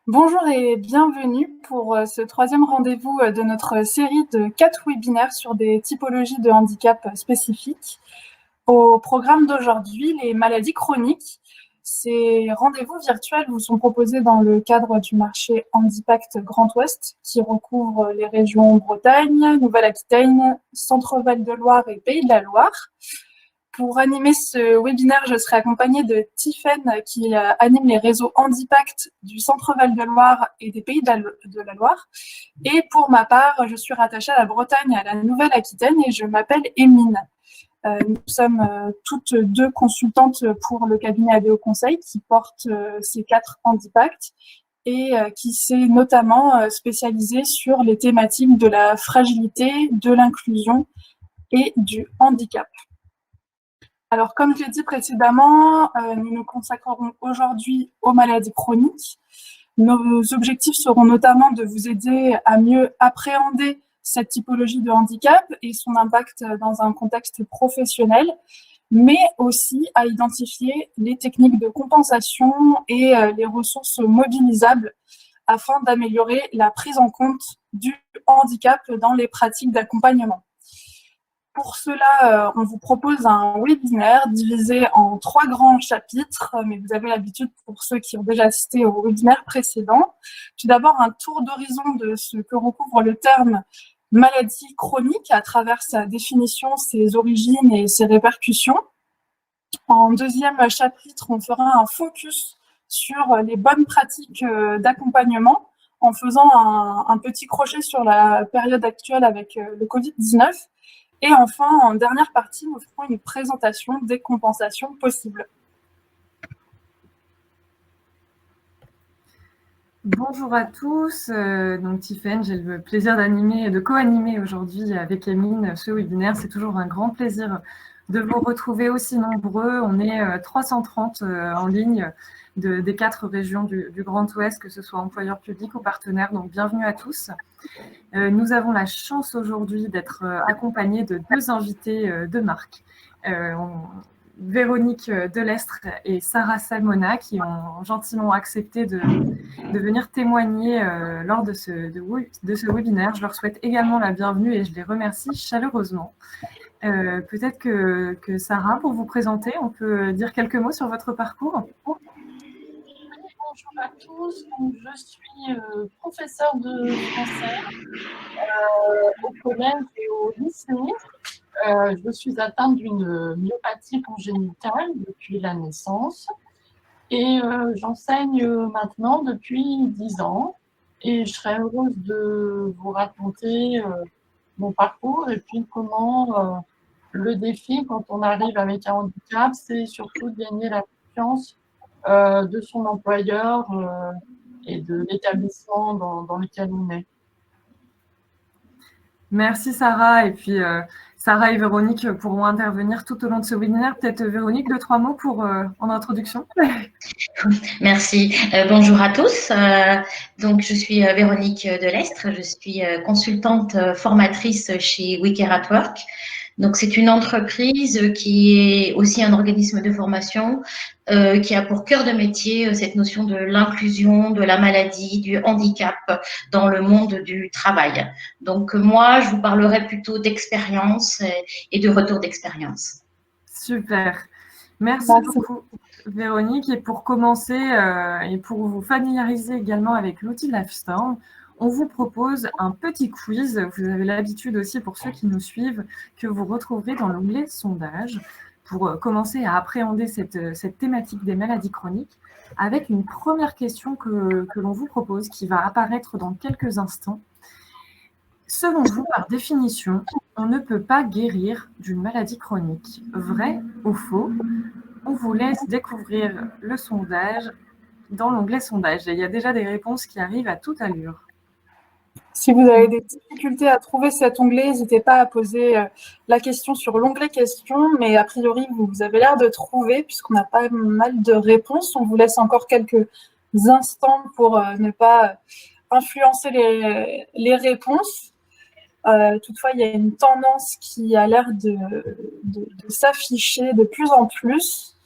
Bonjour et bienvenue pour ce troisième rendez-vous de notre série de 4 webinaires sur des typologies de handicap spécifiques. Au programme d'aujourd'hui, les maladies chroniques. Ces rendez-vous virtuels vous sont proposés dans le cadre du marché Handipact Grand Ouest qui recouvre les régions Bretagne, Nouvelle-Aquitaine, Centre-Val de Loire et Pays de la Loire. Pour animer ce webinaire, je serai accompagnée de Tiffaine qui anime les réseaux Handipact du Centre-Val de Loire et des Pays de la Loire. Et pour ma part, je suis rattachée à la Bretagne et à la Nouvelle-Aquitaine et je m'appelle Émine. Nous sommes toutes deux consultantes pour le cabinet ADO Conseil qui porte ces 4 Handipact et qui s'est notamment spécialisé sur les thématiques de la fragilité, de l'inclusion et du handicap. Alors, comme je l'ai dit précédemment, nous nous consacrerons aujourd'hui aux maladies chroniques. Nos objectifs seront notamment de vous aider à mieux appréhender cette typologie de handicap et son impact dans un contexte professionnel, mais aussi à identifier les techniques de compensation et les ressources mobilisables afin d'améliorer la prise en compte du handicap dans les pratiques d'accompagnement. Pour cela, on vous propose un webinaire divisé en 3 grands chapitres, mais vous avez l'habitude pour ceux qui ont déjà assisté au webinaire précédent. Tout d'abord, un tour d'horizon de ce que recouvre le terme maladie chronique à travers sa définition, ses origines et ses répercussions. En deuxième chapitre, on fera un focus sur les bonnes pratiques d'accompagnement en faisant un petit crochet sur la période actuelle avec le Covid-19. Et enfin, en dernière partie, nous ferons une présentation des compensations possibles. Bonjour à tous, donc Tiffaine, j'ai le plaisir de co-animer aujourd'hui avec Émine ce webinaire. C'est toujours un grand plaisir de vous retrouver aussi nombreux. On est 330 en ligne des 4 régions du Grand Ouest, que ce soit employeurs publics ou partenaires, donc bienvenue à tous. Nous avons la chance aujourd'hui d'être accompagnés de 2 invités de marque. Véronique Delestre et Sarah Salmona qui ont gentiment accepté de venir témoigner lors de ce webinaire. Je leur souhaite également la bienvenue et je les remercie chaleureusement. Peut-être que Sarah, pour vous présenter, on peut dire quelques mots sur votre parcours. Bonjour à tous, donc, je suis professeure de français au collège et au lycée. Je suis atteinte d'une myopathie congénitale depuis la naissance et j'enseigne maintenant depuis 10 ans et je serais heureuse de vous raconter mon parcours et puis comment le défi quand on arrive avec un handicap, c'est surtout de gagner la confiance de son employeur et de l'établissement dans lequel on est. Merci Sarah. Et puis Sarah et Véronique pourront intervenir tout au long de ce webinaire. Peut-être Véronique, 2-3 mots en introduction. Merci. Bonjour à tous. Donc, je suis Véronique Delestre. Je suis consultante formatrice chez We Care at Work. Donc, c'est une entreprise qui est aussi un organisme de formation qui a pour cœur de métier cette notion de l'inclusion, de la maladie, du handicap dans le monde du travail. Donc, moi, je vous parlerai plutôt d'expérience et de retour d'expérience. Super. Merci beaucoup, Véronique. Et pour commencer, et pour vous familiariser également avec l'outil LifeStorm, on vous propose un petit quiz. Vous avez l'habitude aussi, pour ceux qui nous suivent, que vous retrouverez dans l'onglet sondage pour commencer à appréhender cette thématique des maladies chroniques avec une première question que l'on vous propose qui va apparaître dans quelques instants. Selon vous, par définition, on ne peut pas guérir d'une maladie chronique. Vrai ou faux? On vous laisse découvrir le sondage dans l'onglet sondage. Et il y a déjà des réponses qui arrivent à toute allure. Si vous avez des difficultés à trouver cet onglet, n'hésitez pas à poser la question sur l'onglet questions, mais a priori, vous avez l'air de trouver, puisqu'on a pas mal de réponses. On vous laisse encore quelques instants pour ne pas influencer les réponses. Toutefois, il y a une tendance qui a l'air de s'afficher de plus en plus.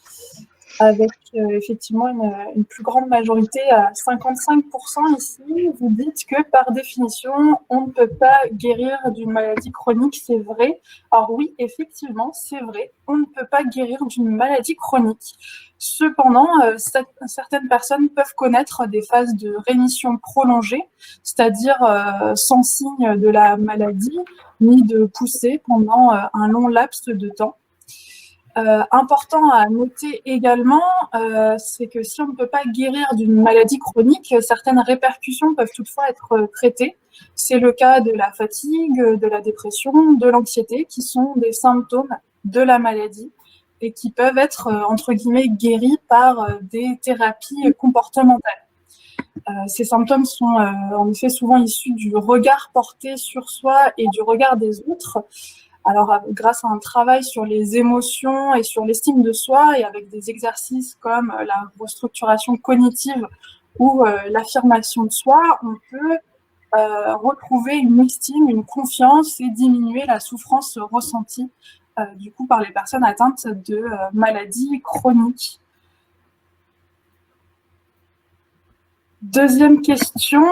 avec effectivement une plus grande majorité, à 55% ici. Vous dites que par définition, on ne peut pas guérir d'une maladie chronique, c'est vrai. Alors oui, effectivement, c'est vrai, on ne peut pas guérir d'une maladie chronique. Cependant, certaines personnes peuvent connaître des phases de rémission prolongée, c'est-à-dire sans signe de la maladie, ni de poussée pendant un long laps de temps. Important à noter également, c'est que si on ne peut pas guérir d'une maladie chronique, certaines répercussions peuvent toutefois être traitées. C'est le cas de la fatigue, de la dépression, de l'anxiété, qui sont des symptômes de la maladie et qui peuvent être, entre guillemets, guéris par des thérapies comportementales. Ces symptômes sont en effet souvent issus du regard porté sur soi et du regard des autres. Alors, grâce à un travail sur les émotions et sur l'estime de soi, et avec des exercices comme la restructuration cognitive ou l'affirmation de soi, on peut retrouver une estime, une confiance et diminuer la souffrance ressentie du coup par les personnes atteintes de maladies chroniques. Deuxième question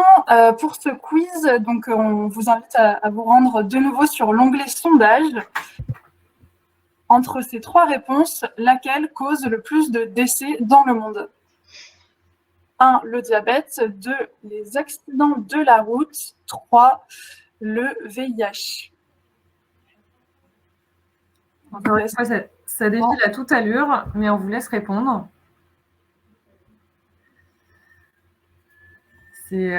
pour ce quiz. Donc, on vous invite à vous rendre de nouveau sur l'onglet sondage. Entre ces trois réponses, laquelle cause le plus de décès dans le monde? 1. Le diabète. 2. Les accidents de la route. 3. Le VIH. Encore une fois, ça défile à toute allure, mais on vous laisse répondre. C'est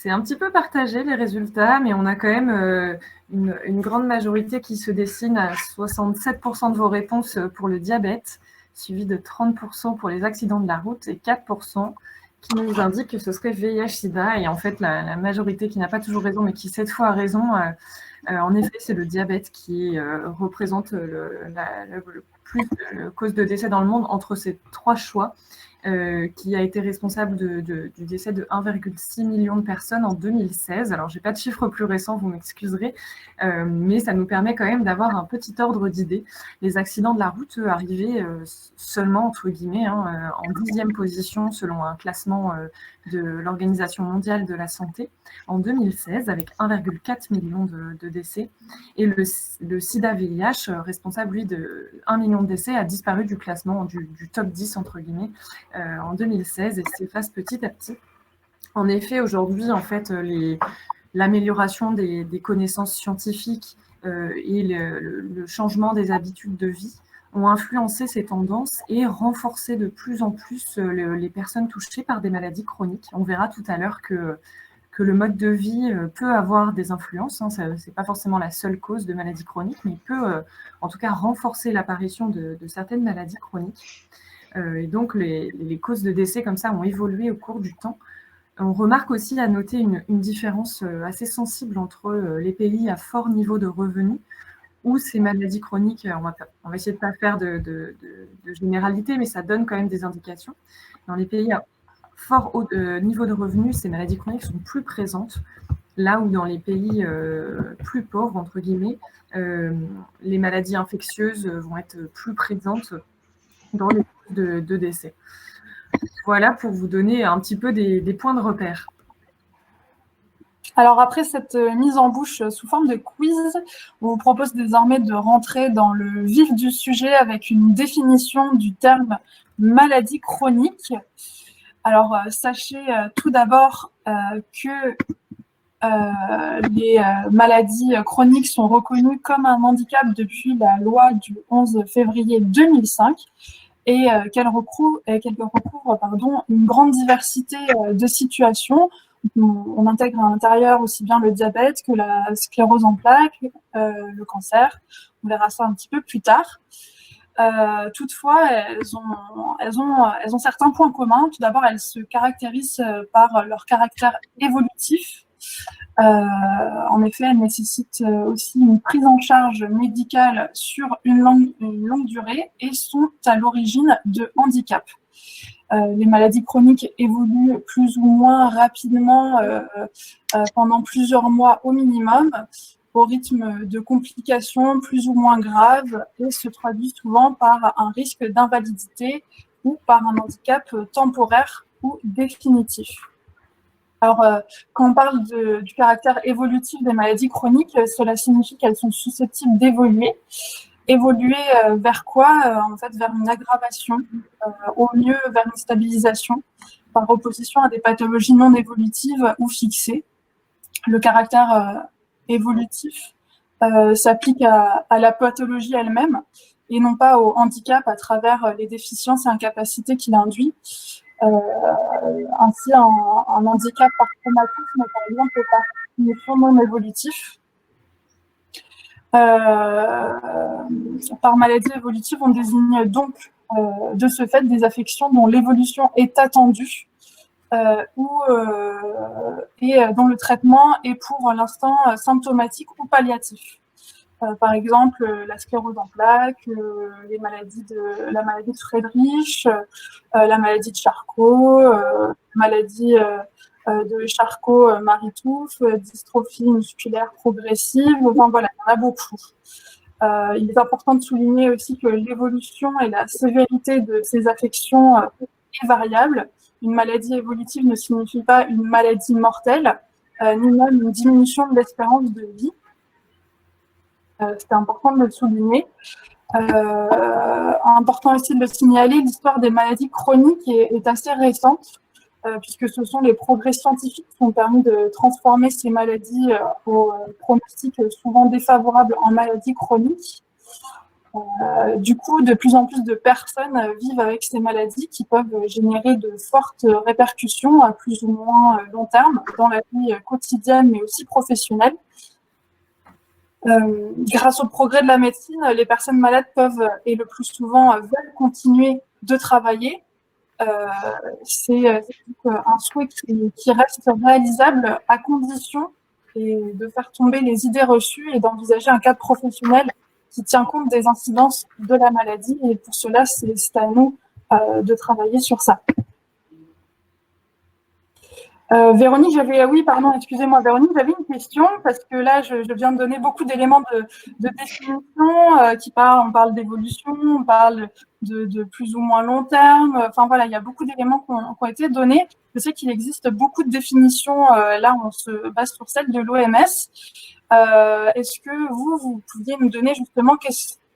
un petit peu partagé les résultats, mais on a quand même une grande majorité qui se dessine à 67% de vos réponses pour le diabète, suivi de 30% pour les accidents de la route et 4% qui nous indiquent que ce serait VIH-Sida. Et en fait, la majorité qui n'a pas toujours raison, mais qui cette fois a raison, en effet, c'est le diabète qui représente la cause de décès dans le monde entre ces trois choix. Qui a été responsable du décès de 1,6 million de personnes en 2016. Alors, je n'ai pas de chiffres plus récents, vous m'excuserez, mais ça nous permet quand même d'avoir un petit ordre d'idée. Les accidents de la route arrivaient seulement, entre guillemets, en 10e position selon un classement de l'Organisation mondiale de la santé en 2016, avec 1,4 million de décès. Et le sida-VIH, responsable, lui, de 1 million de décès, a disparu du classement du top 10, entre guillemets, en 2016 et s'efface petit à petit. En effet, aujourd'hui, en fait, l'amélioration des connaissances scientifiques et le changement des habitudes de vie ont influencé ces tendances et renforcé de plus en plus les personnes touchées par des maladies chroniques. On verra tout à l'heure que le mode de vie peut avoir des influences. Ce n'est pas forcément la seule cause de maladies chroniques, mais peut en tout cas renforcer l'apparition de certaines maladies chroniques. Et donc, les causes de décès comme ça ont évolué au cours du temps. On remarque aussi à noter une différence assez sensible entre les pays à fort niveau de revenus, où ces maladies chroniques, on va essayer de ne pas faire de généralité, mais ça donne quand même des indications. Dans les pays à fort haut niveau de revenus, ces maladies chroniques sont plus présentes, là où dans les pays plus pauvres, entre guillemets, les maladies infectieuses vont être plus présentes dans les causes de décès. Voilà pour vous donner un petit peu des points de repère. Alors après cette mise en bouche sous forme de quiz, on vous propose désormais de rentrer dans le vif du sujet avec une définition du terme maladie chronique. Alors sachez tout d'abord que les maladies chroniques sont reconnues comme un handicap depuis la loi du 11 février 2005 et qu'elles recouvrent une grande diversité de situations. On intègre à l'intérieur aussi bien le diabète que la sclérose en plaques, le cancer. On verra ça un petit peu plus tard. Toutefois, elles ont certains points communs. Tout d'abord, elles se caractérisent par leur caractère évolutif. En effet, elles nécessitent aussi une prise en charge médicale sur une longue durée et sont à l'origine de handicaps. Les maladies chroniques évoluent plus ou moins rapidement pendant plusieurs mois au minimum. au rythme de complications plus ou moins graves et se traduit souvent par un risque d'invalidité ou par un handicap temporaire ou définitif. Alors, quand on parle du caractère évolutif des maladies chroniques, cela signifie qu'elles sont susceptibles d'évoluer. Évoluer vers quoi? En fait, vers une aggravation, au mieux vers une stabilisation, par opposition à des pathologies non évolutives ou fixées. Le caractère évolutif s'applique à la pathologie elle-même et non pas au handicap à travers les déficiences et incapacités qu'il induit. Ainsi, un handicap par traumatisme, par exemple, est par définition non évolutif. Par maladie évolutive, on désigne donc de ce fait des affections dont l'évolution est attendue et dont le traitement est pour l'instant symptomatique ou palliatif. Par exemple, la sclérose en plaques, la maladie de Friedreich, la maladie de Charcot, la maladie de Charcot-Marie-Tooth, dystrophie musculaire progressive, enfin voilà, il y en a beaucoup. Il est important de souligner aussi que l'évolution et la sévérité de ces affections est variable. Une maladie évolutive ne signifie pas une maladie mortelle, ni même une diminution de l'espérance de vie. C'est important de le souligner. Important aussi de le signaler, l'histoire des maladies chroniques est assez récente, puisque ce sont les progrès scientifiques qui ont permis de transformer ces maladies au pronostic souvent défavorable en maladies chroniques. Du coup, de plus en plus de personnes vivent avec ces maladies qui peuvent générer de fortes répercussions à plus ou moins long terme dans la vie quotidienne, mais aussi professionnelle. Grâce au progrès de la médecine, les personnes malades peuvent, et le plus souvent, veulent continuer de travailler. C'est un souhait qui reste réalisable à condition de faire tomber les idées reçues et d'envisager un cadre professionnel qui tient compte des incidences de la maladie. Et pour cela, c'est à nous de travailler sur ça. Véronique, excusez-moi, Véronique, j'avais une question parce que là, je viens de donner beaucoup d'éléments de définition on parle d'évolution, on parle de plus ou moins long terme. Enfin voilà, il y a beaucoup d'éléments qui ont été donnés. Je sais qu'il existe beaucoup de définitions. Là, on se base sur celle de l'OMS. Est-ce que vous pouviez nous donner justement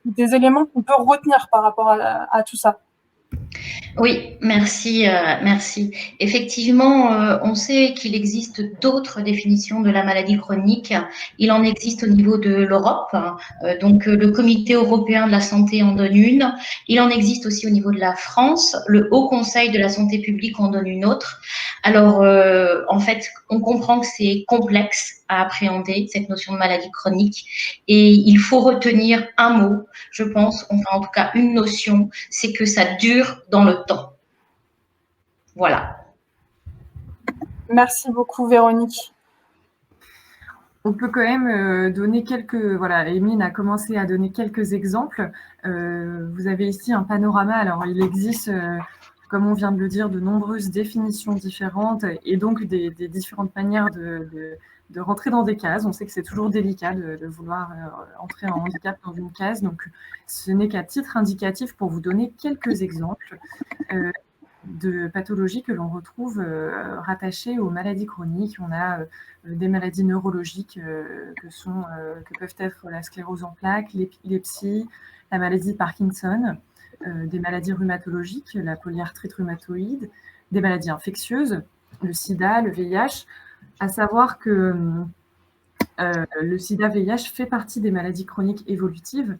des éléments qu'on peut retenir par rapport à tout ça? Oui, merci. Effectivement, on sait qu'il existe d'autres définitions de la maladie chronique. Il en existe au niveau de l'Europe. Donc, le Comité européen de la santé en donne une. Il en existe aussi au niveau de la France. Le Haut Conseil de la santé publique en donne une autre. Alors, en fait, on comprend que c'est complexe à appréhender, cette notion de maladie chronique. Et il faut retenir un mot, je pense, enfin en tout cas une notion, c'est que ça dure dans le temps. Voilà. Merci beaucoup, Véronique. On peut quand même donner Emeline a commencé à donner quelques exemples. Vous avez ici un panorama. Alors, il existe, comme on vient de le dire, de nombreuses définitions différentes et donc des différentes manières de rentrer dans des cases. On sait que c'est toujours délicat de vouloir entrer en handicap dans une case. Donc, ce n'est qu'à titre indicatif pour vous donner quelques exemples de pathologies que l'on retrouve rattachées aux maladies chroniques. On a des maladies neurologiques que peuvent être la sclérose en plaques, l'épilepsie, la maladie de Parkinson, des maladies rhumatologiques, la polyarthrite rhumatoïde, des maladies infectieuses, le sida, le VIH. À savoir que le sida-VIH fait partie des maladies chroniques évolutives,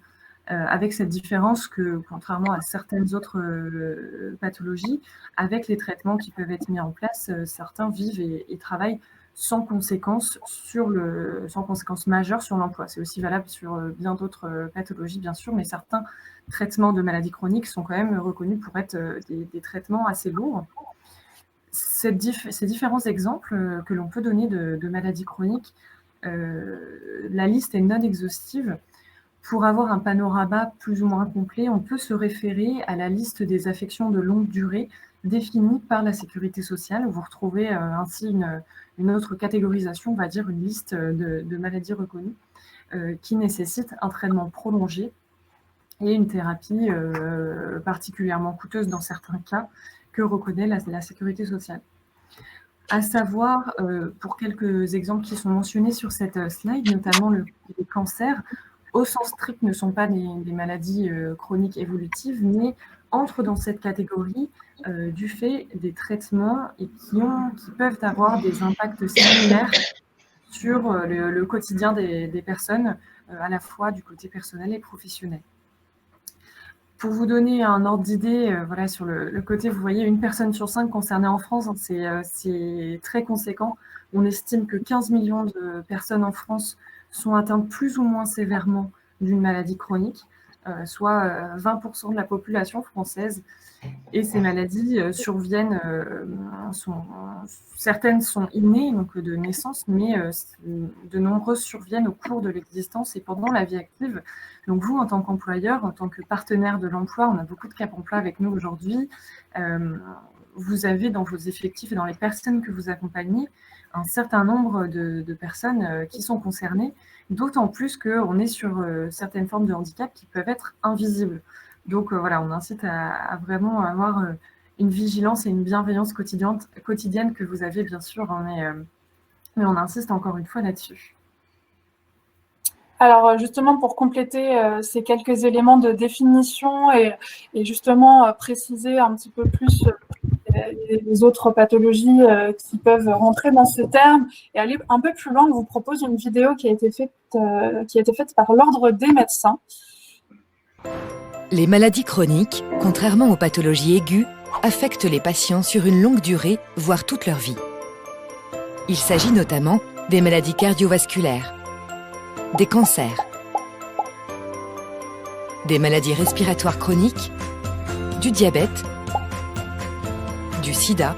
avec cette différence que, contrairement à certaines autres pathologies, avec les traitements qui peuvent être mis en place, certains vivent et travaillent sans conséquences majeures sur l'emploi. C'est aussi valable sur bien d'autres pathologies, bien sûr, mais certains traitements de maladies chroniques sont quand même reconnus pour être des traitements assez lourds. Ces différents exemples que l'on peut donner de maladies chroniques, la liste est non exhaustive. Pour avoir un panorama plus ou moins complet, on peut se référer à la liste des affections de longue durée définie par la Sécurité sociale. Vous retrouvez ainsi une autre catégorisation, on va dire une liste de maladies reconnues. qui nécessitent un traitement prolongé et une thérapie particulièrement coûteuse dans certains cas que reconnaît la sécurité sociale. À savoir, pour quelques exemples qui sont mentionnés sur cette slide, notamment les cancers, au sens strict, ne sont pas des maladies chroniques évolutives, mais entrent dans cette catégorie du fait des traitements et qui peuvent avoir des impacts similaires sur le quotidien des personnes, à la fois du côté personnel et professionnel. Pour vous donner un ordre d'idée, voilà, sur le côté, vous voyez, 1 personne sur 5 concernée en France, hein, c'est très conséquent. On estime que 15 millions de personnes en France sont atteintes plus ou moins sévèrement d'une maladie chronique, soit 20% de la population française. Et ces maladies surviennent, certaines sont innées, donc de naissance, mais de nombreuses surviennent au cours de l'existence et pendant la vie active. Donc vous, en tant qu'employeur, en tant que partenaire de l'emploi, on a beaucoup de Cap Emploi avec nous aujourd'hui, vous avez dans vos effectifs et dans les personnes que vous accompagnez un certain nombre de personnes qui sont concernées, d'autant plus qu'on est sur certaines formes de handicap qui peuvent être invisibles. Donc voilà, on incite à vraiment avoir une vigilance et une bienveillance quotidienne que vous avez bien sûr, hein, mais on insiste encore une fois là-dessus. Alors justement, pour compléter ces quelques éléments de définition et justement préciser un petit peu plus les autres pathologies qui peuvent rentrer dans ce terme et aller un peu plus loin, on vous propose une vidéo qui a été faite par l'Ordre des médecins. Les maladies chroniques, contrairement aux pathologies aiguës, affectent les patients sur une longue durée, voire toute leur vie. Il s'agit notamment des maladies cardiovasculaires, des cancers, des maladies respiratoires chroniques, du diabète, du sida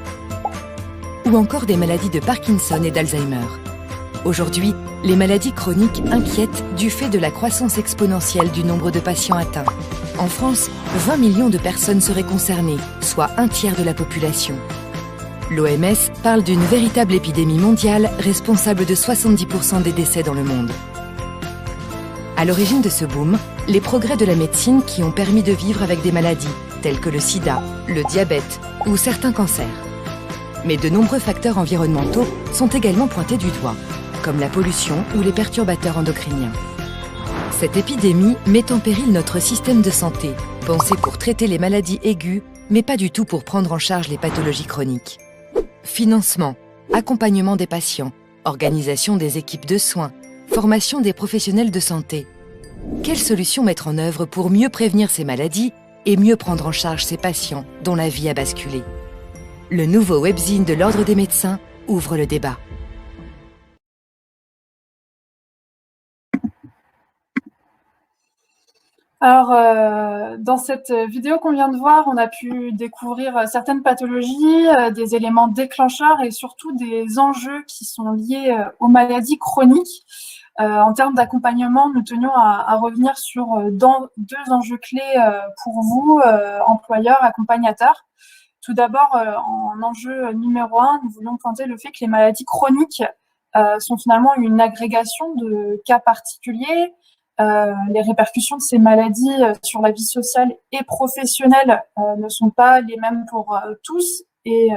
ou encore des maladies de Parkinson et d'Alzheimer. Aujourd'hui, les maladies chroniques inquiètent du fait de la croissance exponentielle du nombre de patients atteints. En France, 20 millions de personnes seraient concernées, soit 1/3 de la population. L'OMS parle d'une véritable épidémie mondiale responsable de 70% des décès dans le monde. À l'origine de ce boom, les progrès de la médecine qui ont permis de vivre avec des maladies telles que le sida, le diabète ou certains cancers. Mais de nombreux facteurs environnementaux sont également pointés du doigt, comme la pollution ou les perturbateurs endocriniens. Cette épidémie met en péril notre système de santé, pensé pour traiter les maladies aiguës, mais pas du tout pour prendre en charge les pathologies chroniques. Financement, accompagnement des patients, organisation des équipes de soins, formation des professionnels de santé. Quelles solutions mettre en œuvre pour mieux prévenir ces maladies et mieux prendre en charge ces patients dont la vie a basculé? Le nouveau webzine de l'Ordre des médecins ouvre le débat. Alors, dans cette vidéo qu'on vient de voir, on a pu découvrir certaines pathologies, des éléments déclencheurs et surtout des enjeux qui sont liés aux maladies chroniques. En termes d'accompagnement, nous tenions à revenir sur deux enjeux clés pour vous, employeurs, accompagnateurs. Tout d'abord, en enjeu numéro 1, nous voulions pointer le fait que les maladies chroniques sont finalement une agrégation de cas particuliers. Les répercussions de ces maladies sur la vie sociale et professionnelle ne sont pas les mêmes pour tous et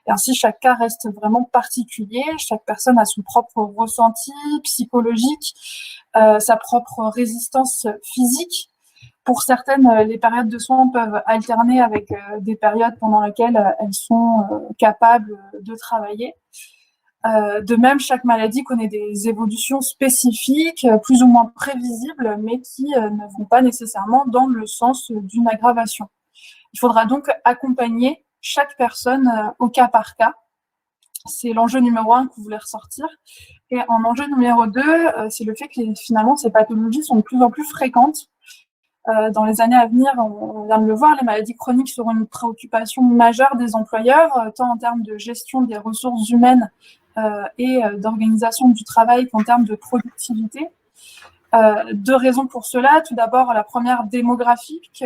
ainsi chaque cas reste vraiment particulier. Chaque personne a son propre ressenti psychologique, sa propre résistance physique. Pour certaines, les périodes de soins peuvent alterner avec des périodes pendant lesquelles elles sont capables de travailler. De même, chaque maladie connaît des évolutions spécifiques, plus ou moins prévisibles, mais qui ne vont pas nécessairement dans le sens d'une aggravation. Il faudra donc accompagner chaque personne au cas par cas. C'est l'enjeu numéro 1 que vous voulez ressortir. Et en enjeu numéro 2, c'est le fait que finalement ces pathologies sont de plus en plus fréquentes. Dans les années à venir, on vient de le voir, les maladies chroniques seront une préoccupation majeure des employeurs, tant en termes de gestion des ressources humaines et d'organisation du travail qu'en termes de productivité. Deux raisons pour cela. Tout d'abord, la première démographique,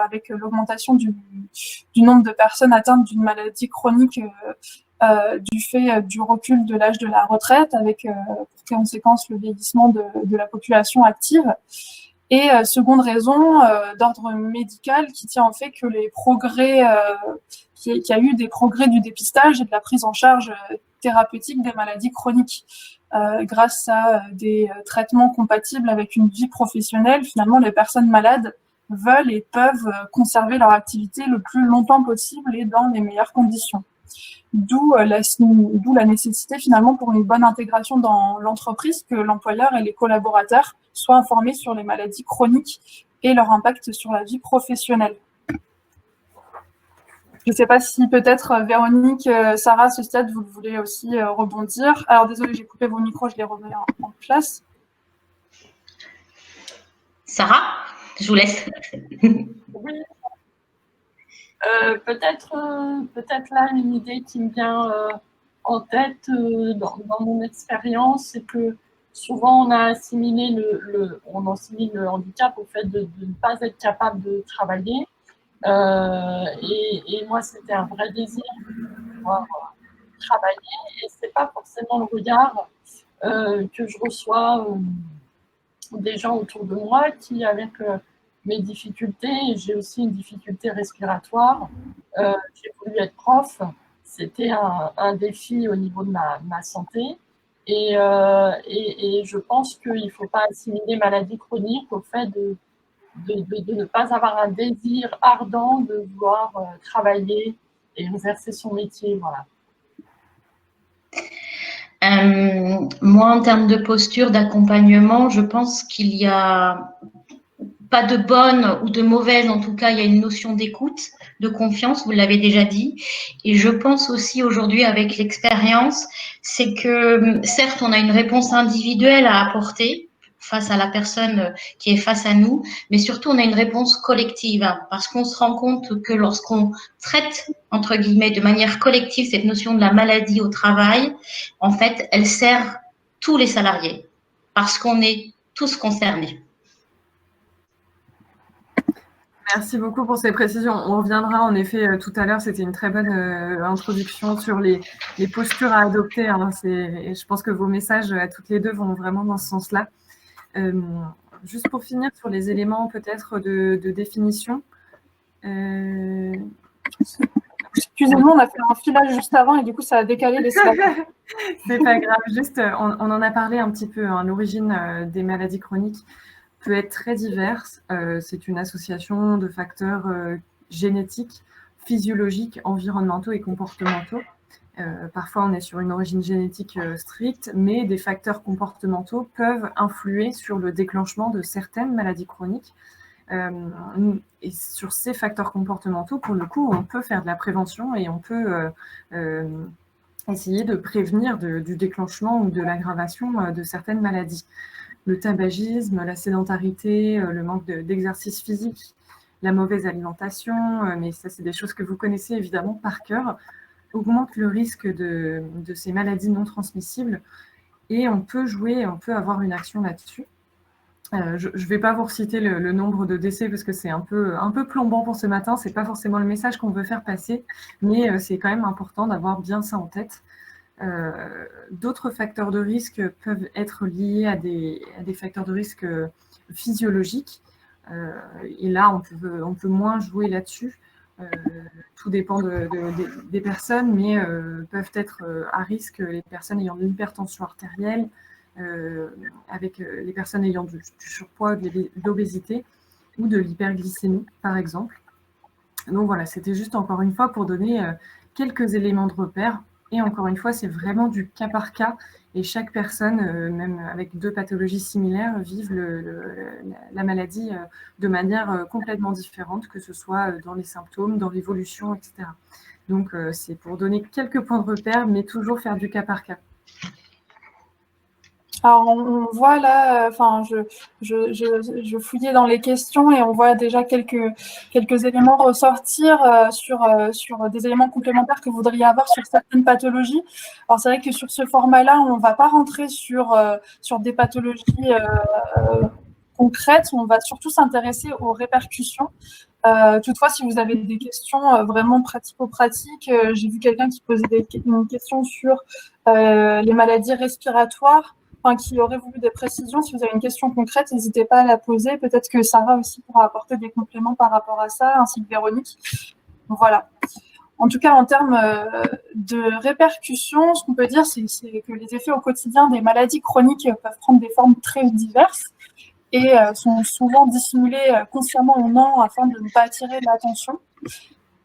avec l'augmentation du nombre de personnes atteintes d'une maladie chronique du fait du recul de l'âge de la retraite, avec pour conséquence le vieillissement de la population active. Et seconde raison d'ordre médical qui tient au fait que les progrès, qu'il y a eu des progrès du dépistage et de la prise en charge thérapeutique des maladies chroniques. Grâce à des traitements compatibles avec une vie professionnelle, finalement, les personnes malades veulent et peuvent conserver leur activité le plus longtemps possible et dans les meilleures conditions. D'où la nécessité finalement pour une bonne intégration dans l'entreprise que l'employeur et les collaborateurs soient informés sur les maladies chroniques et leur impact sur la vie professionnelle. Je ne sais pas si peut-être Véronique, Sarah, à ce stade, vous voulez aussi rebondir. Alors désolée, j'ai coupé vos micros, je les remets en place. Sarah, je vous laisse. Oui. Peut-être là, une idée qui me vient en tête dans mon expérience, c'est que souvent on a assimilé on assimile le handicap au fait de ne pas être capable de travailler. Et moi, c'était un vrai désir de pouvoir travailler, et c'est pas forcément le regard que je reçois des gens autour de moi qui, avec mes difficultés, et j'ai aussi une difficulté respiratoire, j'ai voulu être prof, c'était un défi au niveau de ma santé, et je pense qu'il ne faut pas assimiler maladie chronique au fait de ne pas avoir un désir ardent de vouloir travailler et exercer son métier, voilà. Moi, en termes de posture, d'accompagnement, je pense qu'il n'y a pas de bonne ou de mauvaise, en tout cas, il y a une notion d'écoute, de confiance, vous l'avez déjà dit. Et je pense aussi aujourd'hui, avec l'expérience, c'est que certes, on a une réponse individuelle à apporter face à la personne qui est face à nous, mais surtout, on a une réponse collective, hein, parce qu'on se rend compte que lorsqu'on traite, entre guillemets, de manière collective cette notion de la maladie au travail, en fait, elle sert tous les salariés, parce qu'on est tous concernés. Merci beaucoup pour ces précisions. On reviendra en effet tout à l'heure. C'était une très bonne introduction sur les postures à adopter. Hein. Je pense que vos messages à toutes les deux vont vraiment dans ce sens-là. Juste pour finir sur les éléments peut-être de définition. Excusez-moi, on a fait un filage juste avant et du coup ça a décalé les slides. C'est pas grave. Juste, on en a parlé un petit peu. Hein. L'origine des maladies chroniques peut être très diverse. C'est une association de facteurs génétiques, physiologiques, environnementaux et comportementaux. Parfois, on est sur une origine génétique stricte, mais des facteurs comportementaux peuvent influer sur le déclenchement de certaines maladies chroniques. Et sur ces facteurs comportementaux, pour le coup, on peut faire de la prévention et on peut essayer de prévenir du déclenchement ou de l'aggravation de certaines maladies. Le tabagisme, la sédentarité, le manque d'exercice physique, la mauvaise alimentation, mais ça, c'est des choses que vous connaissez évidemment par cœur, augmentent le risque de ces maladies non transmissibles et on peut avoir une action là-dessus. Je ne vais pas vous reciter le nombre de décès parce que c'est un peu plombant pour ce matin, ce n'est pas forcément le message qu'on veut faire passer, mais c'est quand même important d'avoir bien ça en tête. D'autres facteurs de risque peuvent être liés à des facteurs de risque physiologiques. Et là, on peut moins jouer là-dessus. Tout dépend des personnes, mais peuvent être à risque les personnes ayant de l'hypertension artérielle, avec les personnes ayant du surpoids, de l'obésité ou de l'hyperglycémie, par exemple. Donc voilà, c'était juste encore une fois pour donner quelques éléments de repère. Et encore une fois, c'est vraiment du cas par cas. Et chaque personne, même avec deux pathologies similaires, vivent la maladie de manière complètement différente, que ce soit dans les symptômes, dans l'évolution, etc. Donc, c'est pour donner quelques points de repère, mais toujours faire du cas par cas. Alors, on voit là, enfin, je fouillais dans les questions et on voit déjà quelques éléments ressortir sur des éléments complémentaires que vous voudriez avoir sur certaines pathologies. Alors, c'est vrai que sur ce format-là, on ne va pas rentrer sur des pathologies concrète, on va surtout s'intéresser aux répercussions. Toutefois, si vous avez des questions vraiment pratico-pratiques, j'ai vu quelqu'un qui posait une question sur les maladies respiratoires, qui aurait voulu des précisions. Si vous avez une question concrète, n'hésitez pas à la poser. Peut-être que Sarah aussi pourra apporter des compléments par rapport à ça, ainsi que Véronique. Donc, voilà. En tout cas, en termes de répercussions, ce qu'on peut dire, c'est que les effets au quotidien des maladies chroniques peuvent prendre des formes très diverses et sont souvent dissimulés consciemment ou non afin de ne pas attirer l'attention.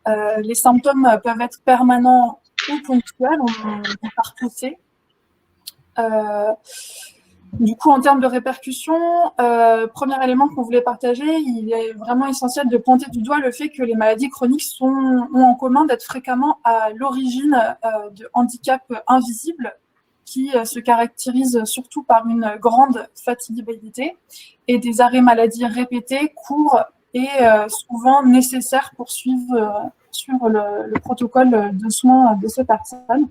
Les symptômes peuvent être permanents ou ponctuels, on dit par poussée. Du coup, en termes de répercussions, premier élément qu'on voulait partager, il est vraiment essentiel de pointer du doigt le fait que les maladies chroniques ont en commun d'être fréquemment à l'origine de handicaps invisibles qui se caractérisent surtout par une grande fatigabilité et des arrêts maladie répétés, courts et souvent nécessaires pour suivre le protocole de soins de ces personnes.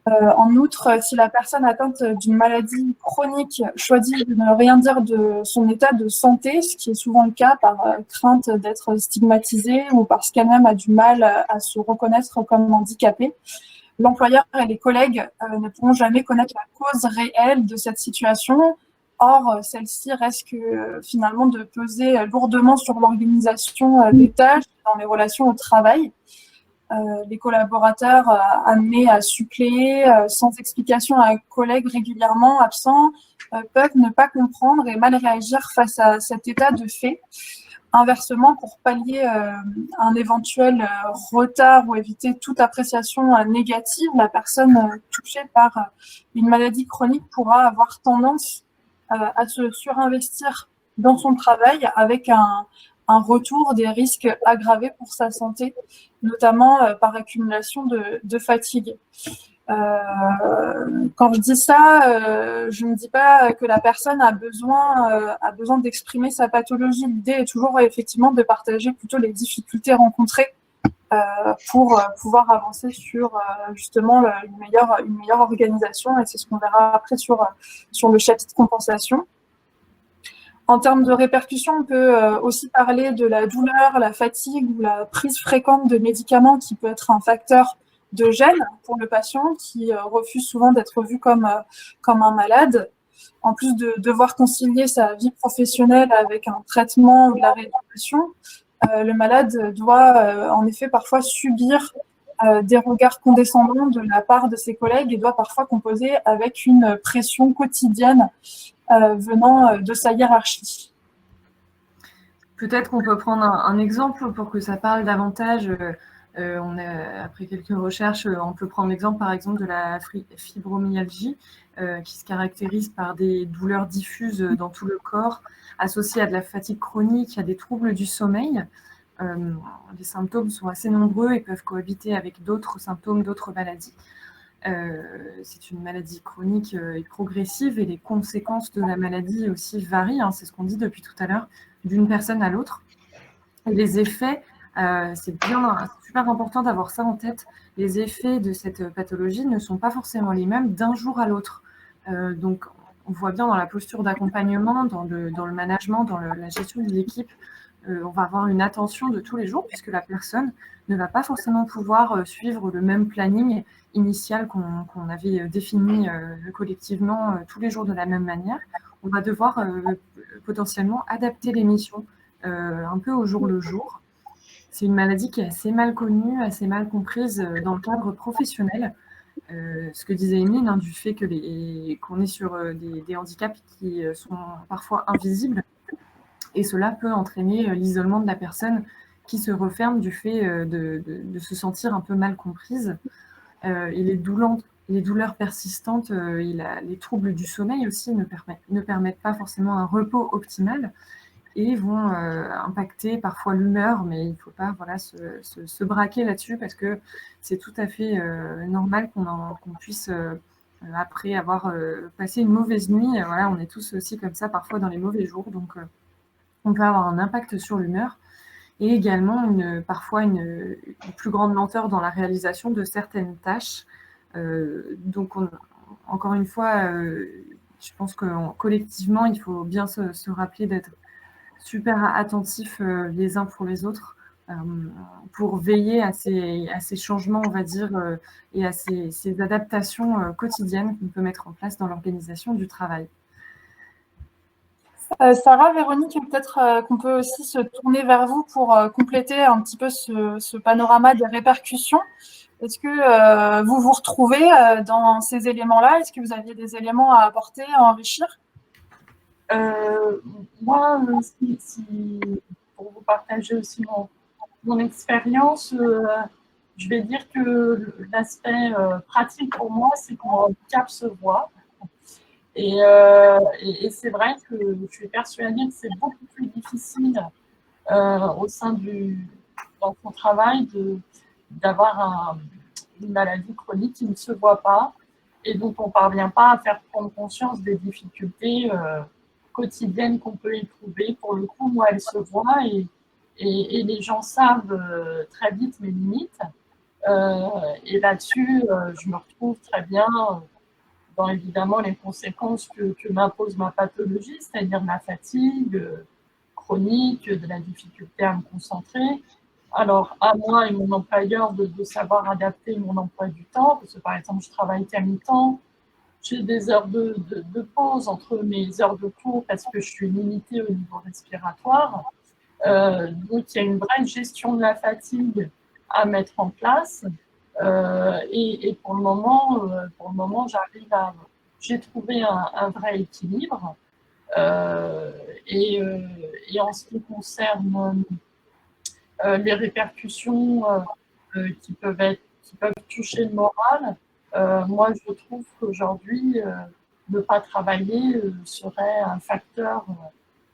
En outre, si la personne atteinte d'une maladie chronique choisit de ne rien dire de son état de santé, ce qui est souvent le cas par crainte d'être stigmatisée ou parce qu'elle-même a du mal à se reconnaître comme handicapée, l'employeur et les collègues ne pourront jamais connaître la cause réelle de cette situation. Or, celle-ci risque finalement de peser lourdement sur l'organisation des tâches dans les relations au travail. Les collaborateurs amenés à suppléer sans explication à un collègue régulièrement absent peuvent ne pas comprendre et mal réagir face à cet état de fait. Inversement, pour pallier un éventuel retard ou éviter toute appréciation négative, la personne touchée par une maladie chronique pourra avoir tendance à se surinvestir dans son travail avec un retour des risques aggravés pour sa santé, notamment par accumulation de fatigue. Quand je dis ça, je ne dis pas que la personne a besoin d'exprimer sa pathologie. L'idée est toujours effectivement de partager plutôt les difficultés rencontrées pour pouvoir avancer sur justement une meilleure organisation, et c'est ce qu'on verra après sur le chapitre compensation. En termes de répercussions, on peut aussi parler de la douleur, la fatigue ou la prise fréquente de médicaments qui peut être un facteur de gêne pour le patient qui refuse souvent d'être vu comme un malade. En plus de devoir concilier sa vie professionnelle avec un traitement ou de la rééducation, le malade doit en effet parfois subir des regards condescendants de la part de ses collègues et doit parfois composer avec une pression quotidienne venant de sa hiérarchie. Peut-être qu'on peut prendre un exemple pour que ça parle davantage. Après quelques recherches, on peut prendre l'exemple par exemple de la fibromyalgie qui se caractérise par des douleurs diffuses dans tout le corps, associées à de la fatigue chronique, à des troubles du sommeil. Les symptômes sont assez nombreux et peuvent cohabiter avec d'autres symptômes, d'autres maladies. C'est une maladie chronique et progressive et les conséquences de la maladie aussi varient, c'est ce qu'on dit depuis tout à l'heure, d'une personne à l'autre. Et les effets, c'est super important d'avoir ça en tête, les effets de cette pathologie ne sont pas forcément les mêmes d'un jour à l'autre. Donc on voit bien dans la posture d'accompagnement, dans le management, dans la gestion de l'équipe, on va avoir une attention de tous les jours puisque la personne ne va pas forcément pouvoir suivre le même planning initial qu'on avait défini collectivement tous les jours de la même manière. On va devoir potentiellement adapter les missions un peu au jour le jour. C'est une maladie qui est assez mal connue, assez mal comprise dans le cadre professionnel. Ce que disait Émile, du fait qu'on est sur des handicaps qui sont parfois invisibles. Et cela peut entraîner l'isolement de la personne qui se referme du fait de se sentir un peu mal comprise. Et les douleurs persistantes et les troubles du sommeil aussi ne permettent pas forcément un repos optimal et vont impacter parfois l'humeur, mais il ne faut pas se braquer là-dessus parce que c'est tout à fait normal qu'on puisse, après avoir passé une mauvaise nuit, on est tous aussi comme ça parfois dans les mauvais jours, donc on peut avoir un impact sur l'humeur et également parfois une plus grande lenteur dans la réalisation de certaines tâches. Donc, encore une fois, Je pense que collectivement, il faut bien se rappeler d'être super attentifs les uns pour les autres pour veiller à ces changements, on va dire, et à ces adaptations quotidiennes qu'on peut mettre en place dans l'organisation du travail. Sarah, Véronique, peut-être qu'on peut aussi se tourner vers vous pour compléter un petit peu ce panorama des répercussions. Est-ce que vous vous retrouvez dans ces éléments-là? Est-ce que vous aviez des éléments à apporter, à enrichir? Moi, pour vous partager aussi mon expérience, je vais dire que l'aspect pratique pour moi, c'est que mon handicap se voit. Et c'est vrai que je suis persuadée que c'est beaucoup plus difficile au sein dans son travail d'avoir une maladie chronique qui ne se voit pas et dont on ne parvient pas à faire prendre conscience des difficultés quotidiennes qu'on peut éprouver. Pour le coup, moi, elle se voit et les gens savent très vite mes limites. Et là-dessus, je me retrouve très bien dans évidemment les conséquences que m'impose ma pathologie, c'est-à-dire ma fatigue chronique, de la difficulté à me concentrer. Alors, à moi et mon employeur de savoir adapter mon emploi du temps, parce que par exemple, je travaille qu'à mi-temps, j'ai des heures de pause entre mes heures de cours parce que je suis limitée au niveau respiratoire. Donc, il y a une vraie gestion de la fatigue à mettre en place. Et pour le moment, j'ai trouvé un vrai équilibre. Et en ce qui concerne les répercussions qui peuvent toucher le moral, moi je trouve qu'aujourd'hui, ne pas travailler serait un facteur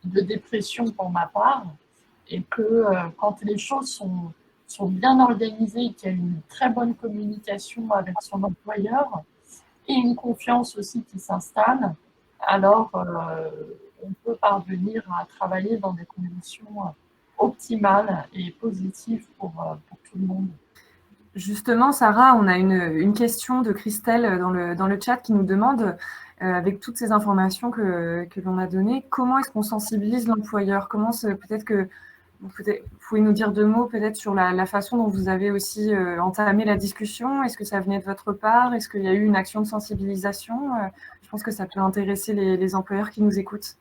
de dépression pour ma part, et que quand les choses sont bien organisées, qu'il y a une très bonne communication avec son employeur et une confiance aussi qui s'installe, alors on peut parvenir à travailler dans des conditions optimales et positives pour tout le monde. Justement, Sarah, on a une question de Christelle dans le chat qui nous demande, avec toutes ces informations que l'on a données, comment est-ce qu'on sensibilise l'employeur? Peut-être que vous pouvez nous dire 2 mots peut-être sur la façon dont vous avez aussi entamé la discussion. Est-ce que ça venait de votre part? Est-ce qu'il y a eu une action de sensibilisation? Je pense que ça peut intéresser les employeurs qui nous écoutent.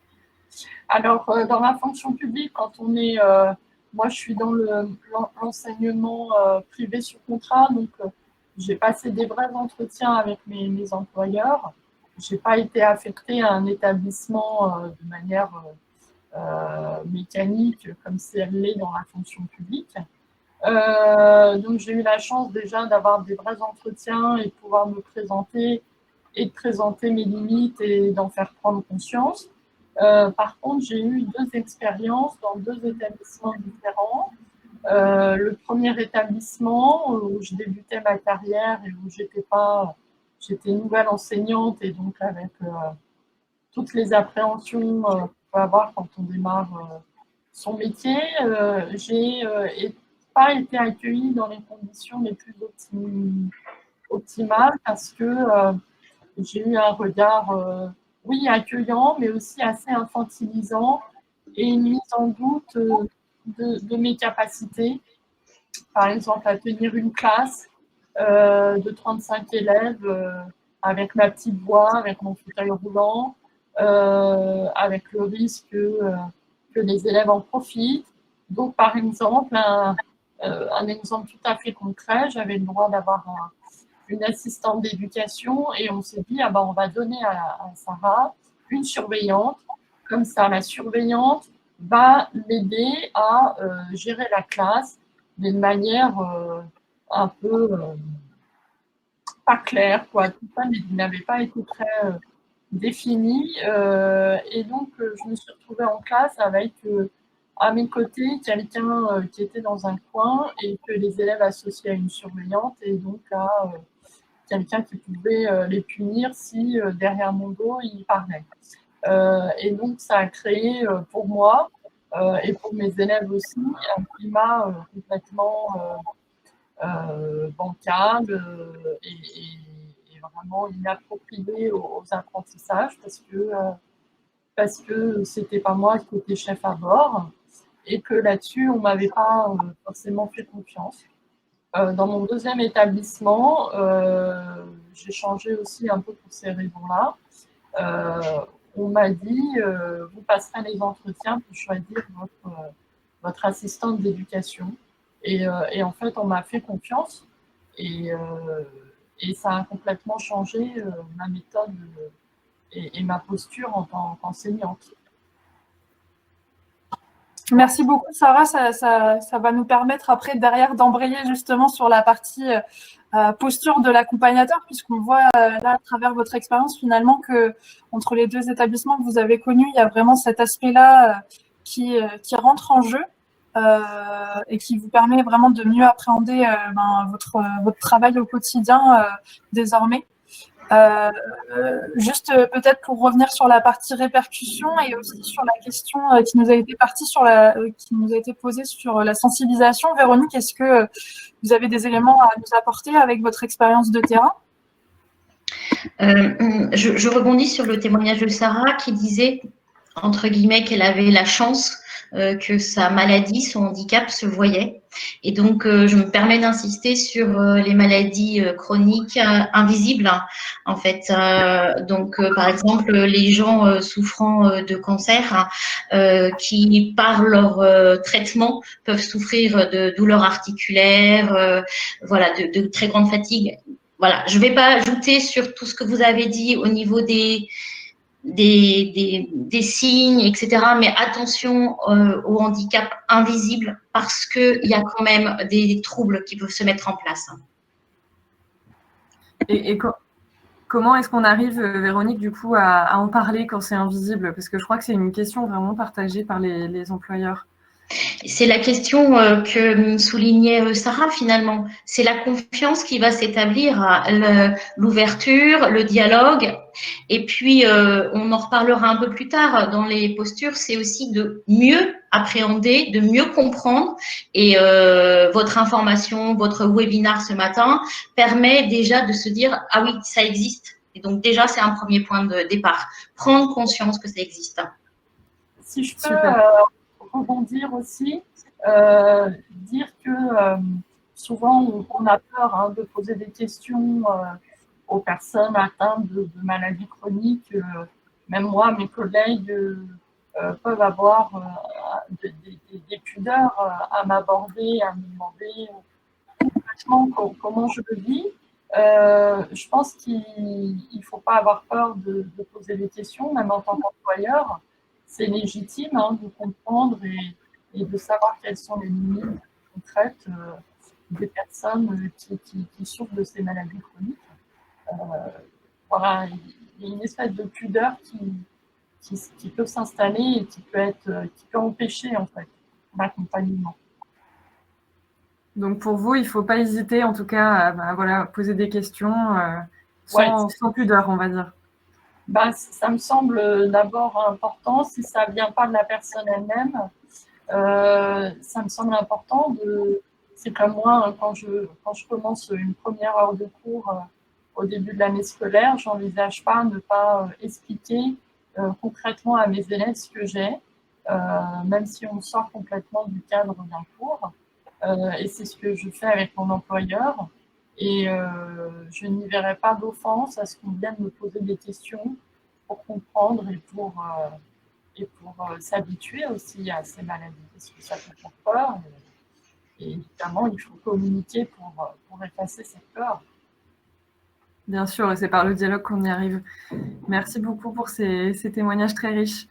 Alors, dans la fonction publique, quand on est... moi, je suis dans l'enseignement privé sur contrat, donc j'ai passé des vrais entretiens avec mes employeurs. Je n'ai pas été affectée à un établissement de manière mécanique, comme c'est elle l'est dans la fonction publique. Donc, j'ai eu la chance déjà d'avoir des vrais entretiens et de pouvoir me présenter et de présenter mes limites et d'en faire prendre conscience. Par contre, j'ai eu 2 expériences dans 2 établissements différents. Le premier étabbissement où je débutais ma carrière et où j'étais nouvelle enseignante et donc avec toutes les appréhensions qu'on peut avoir quand on démarre son métier, j'ai pas été accueillie dans les conditions les plus optimales parce que j'ai eu un regard, oui, accueillant, mais aussi assez infantilisant et une mise en doute de mes capacités. Par exemple, à tenir une classe de 35 élèves avec ma petite voix, avec mon fauteuil roulant, avec le risque que les élèves en profitent. Donc, par exemple, un exemple tout à fait concret, j'avais le droit d'avoir une assistante d'éducation et on s'est dit, on va donner à Sarah une surveillante. Comme ça, la surveillante va l'aider à gérer la classe d'une manière un peu pas claire, quoi. Tout ça n'avait pas été très défini. Et donc, je me suis retrouvée en classe avec à mes côtés quelqu'un qui était dans un coin et que les élèves associaient à une surveillante et donc à quelqu'un qui pouvait les punir si derrière mon dos ils parlaient. Et donc ça a créé pour moi et pour mes élèves aussi un climat complètement bancal et vraiment inappropriée aux apprentissages parce que c'était pas moi qui étais chef à bord et que là-dessus, on m'avait pas forcément fait confiance. Dans mon deuxième établissement, j'ai changé aussi un peu pour ces raisons-là. On m'a dit, vous passerez les entretiens pour choisir votre assistante d'éducation. Et en fait, on m'a fait confiance et ça a complètement changé ma méthode et ma posture en tant qu'enseignante. Merci beaucoup, Sarah. Ça va nous permettre après, derrière, d'embrayer justement sur la partie posture de l'accompagnateur, puisqu'on voit là, à travers votre expérience, finalement, que entre les deux établissements que vous avez connus, il y a vraiment cet aspect-là qui rentre en jeu et qui vous permet vraiment de mieux appréhender votre travail au quotidien désormais. Juste peut-être pour revenir sur la partie répercussion et aussi sur la question qui nous a été posée sur la sensibilisation. Véronique, est-ce que vous avez des éléments à nous apporter avec votre expérience de terrain? Je rebondis sur le témoignage de Sarah qui disait, entre guillemets, qu'elle avait la chance que sa maladie, son handicap se voyait. Et donc, je me permets d'insister sur les maladies chroniques invisibles, en fait. Donc, par exemple, les gens souffrant de cancer qui, par leur traitement, peuvent souffrir de douleurs articulaires, voilà, de très grande fatigue. Voilà, je ne vais pas ajouter sur tout ce que vous avez dit au niveau des signes, etc. Mais attention au handicap invisible parce qu'il y a quand même des troubles qui peuvent se mettre en place. Et comment est-ce qu'on arrive, Véronique, du coup, à en parler quand c'est invisible? Parce que je crois que c'est une question vraiment partagée par les employeurs. C'est la question que soulignait Sarah finalement. C'est la confiance qui va s'établir, l'ouverture, le dialogue. Et puis, on en reparlera un peu plus tard dans les postures, c'est aussi de mieux appréhender, de mieux comprendre. Et votre information, votre webinar ce matin permet déjà de se dire « Ah oui, ça existe ». Et donc déjà, c'est un premier point de départ. Prendre conscience que ça existe. Si je peux rebondir aussi, dire que souvent on a peur de poser des questions aux personnes atteintes de maladies chroniques. Même moi, mes collègues peuvent avoir des pudeurs à m'aborder, à me demander comment je le vis. Je pense qu'il ne faut pas avoir peur de poser des questions, même en tant qu'employeur. C'est légitime de comprendre et de savoir quelles sont les limites concrètes des personnes qui souffrent de ces maladies chroniques. Voilà, il y a une espèce de pudeur qui peut s'installer et qui peut empêcher en fait l'accompagnement. Donc pour vous, il ne faut pas hésiter en tout cas à poser des questions sans pudeur, on va dire. Ça me semble d'abord important, si ça ne vient pas de la personne elle-même, ça me semble important c'est comme moi, quand je commence une première heure de cours au début de l'année scolaire, je n'envisage pas de ne pas expliquer concrètement à mes élèves ce que j'ai, même si on sort complètement du cadre d'un cours. Et c'est ce que je fais avec mon employeur. Et je n'y verrai pas d'offense à ce qu'on vienne me poser des questions pour comprendre et pour s'habituer aussi à ces maladies, parce que ça peut faire peur. Et évidemment, il faut communiquer pour effacer cette peur. Bien sûr, et c'est par le dialogue qu'on y arrive. Merci beaucoup pour ces témoignages très riches.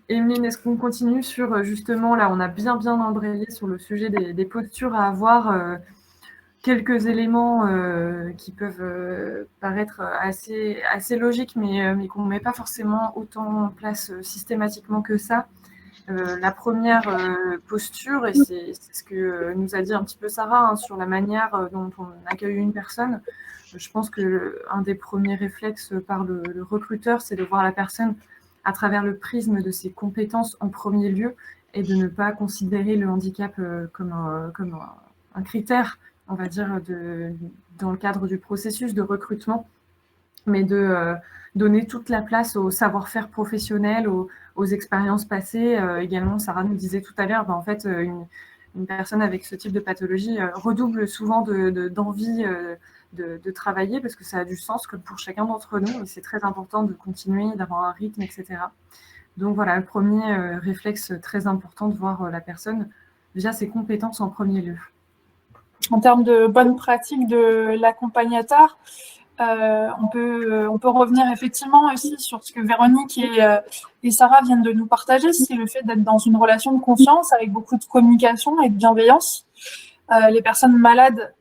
Emeline, est-ce qu'on continue sur, justement, là, on a bien embrayé sur le sujet des postures à avoir, quelques éléments qui peuvent paraître assez logiques, mais qu'on ne met pas forcément autant en place systématiquement que ça. La première posture, et c'est ce que nous a dit un petit peu Sarah, sur la manière dont on accueille une personne. Je pense qu'un des premiers réflexes par le recruteur, c'est de voir la personne à travers le prisme de ses compétences en premier lieu et de ne pas considérer le handicap comme un critère on va dire, dans le cadre du processus de recrutement, mais de donner toute la place au savoir-faire professionnel, aux expériences passées. Également, Sarah nous disait tout à l'heure, en fait, une personne avec ce type de pathologie redouble souvent d'envie de travailler parce que ça a du sens comme pour chacun d'entre nous et c'est très important de continuer, d'avoir un rythme, etc. Donc voilà, le premier réflexe très important de voir la personne via ses compétences en premier lieu. En termes de bonnes pratiques de l'accompagnateur, on peut revenir effectivement aussi sur ce que Véronique et Sarah viennent de nous partager, c'est le fait d'être dans une relation de confiance avec beaucoup de communication et de bienveillance. Les personnes malades,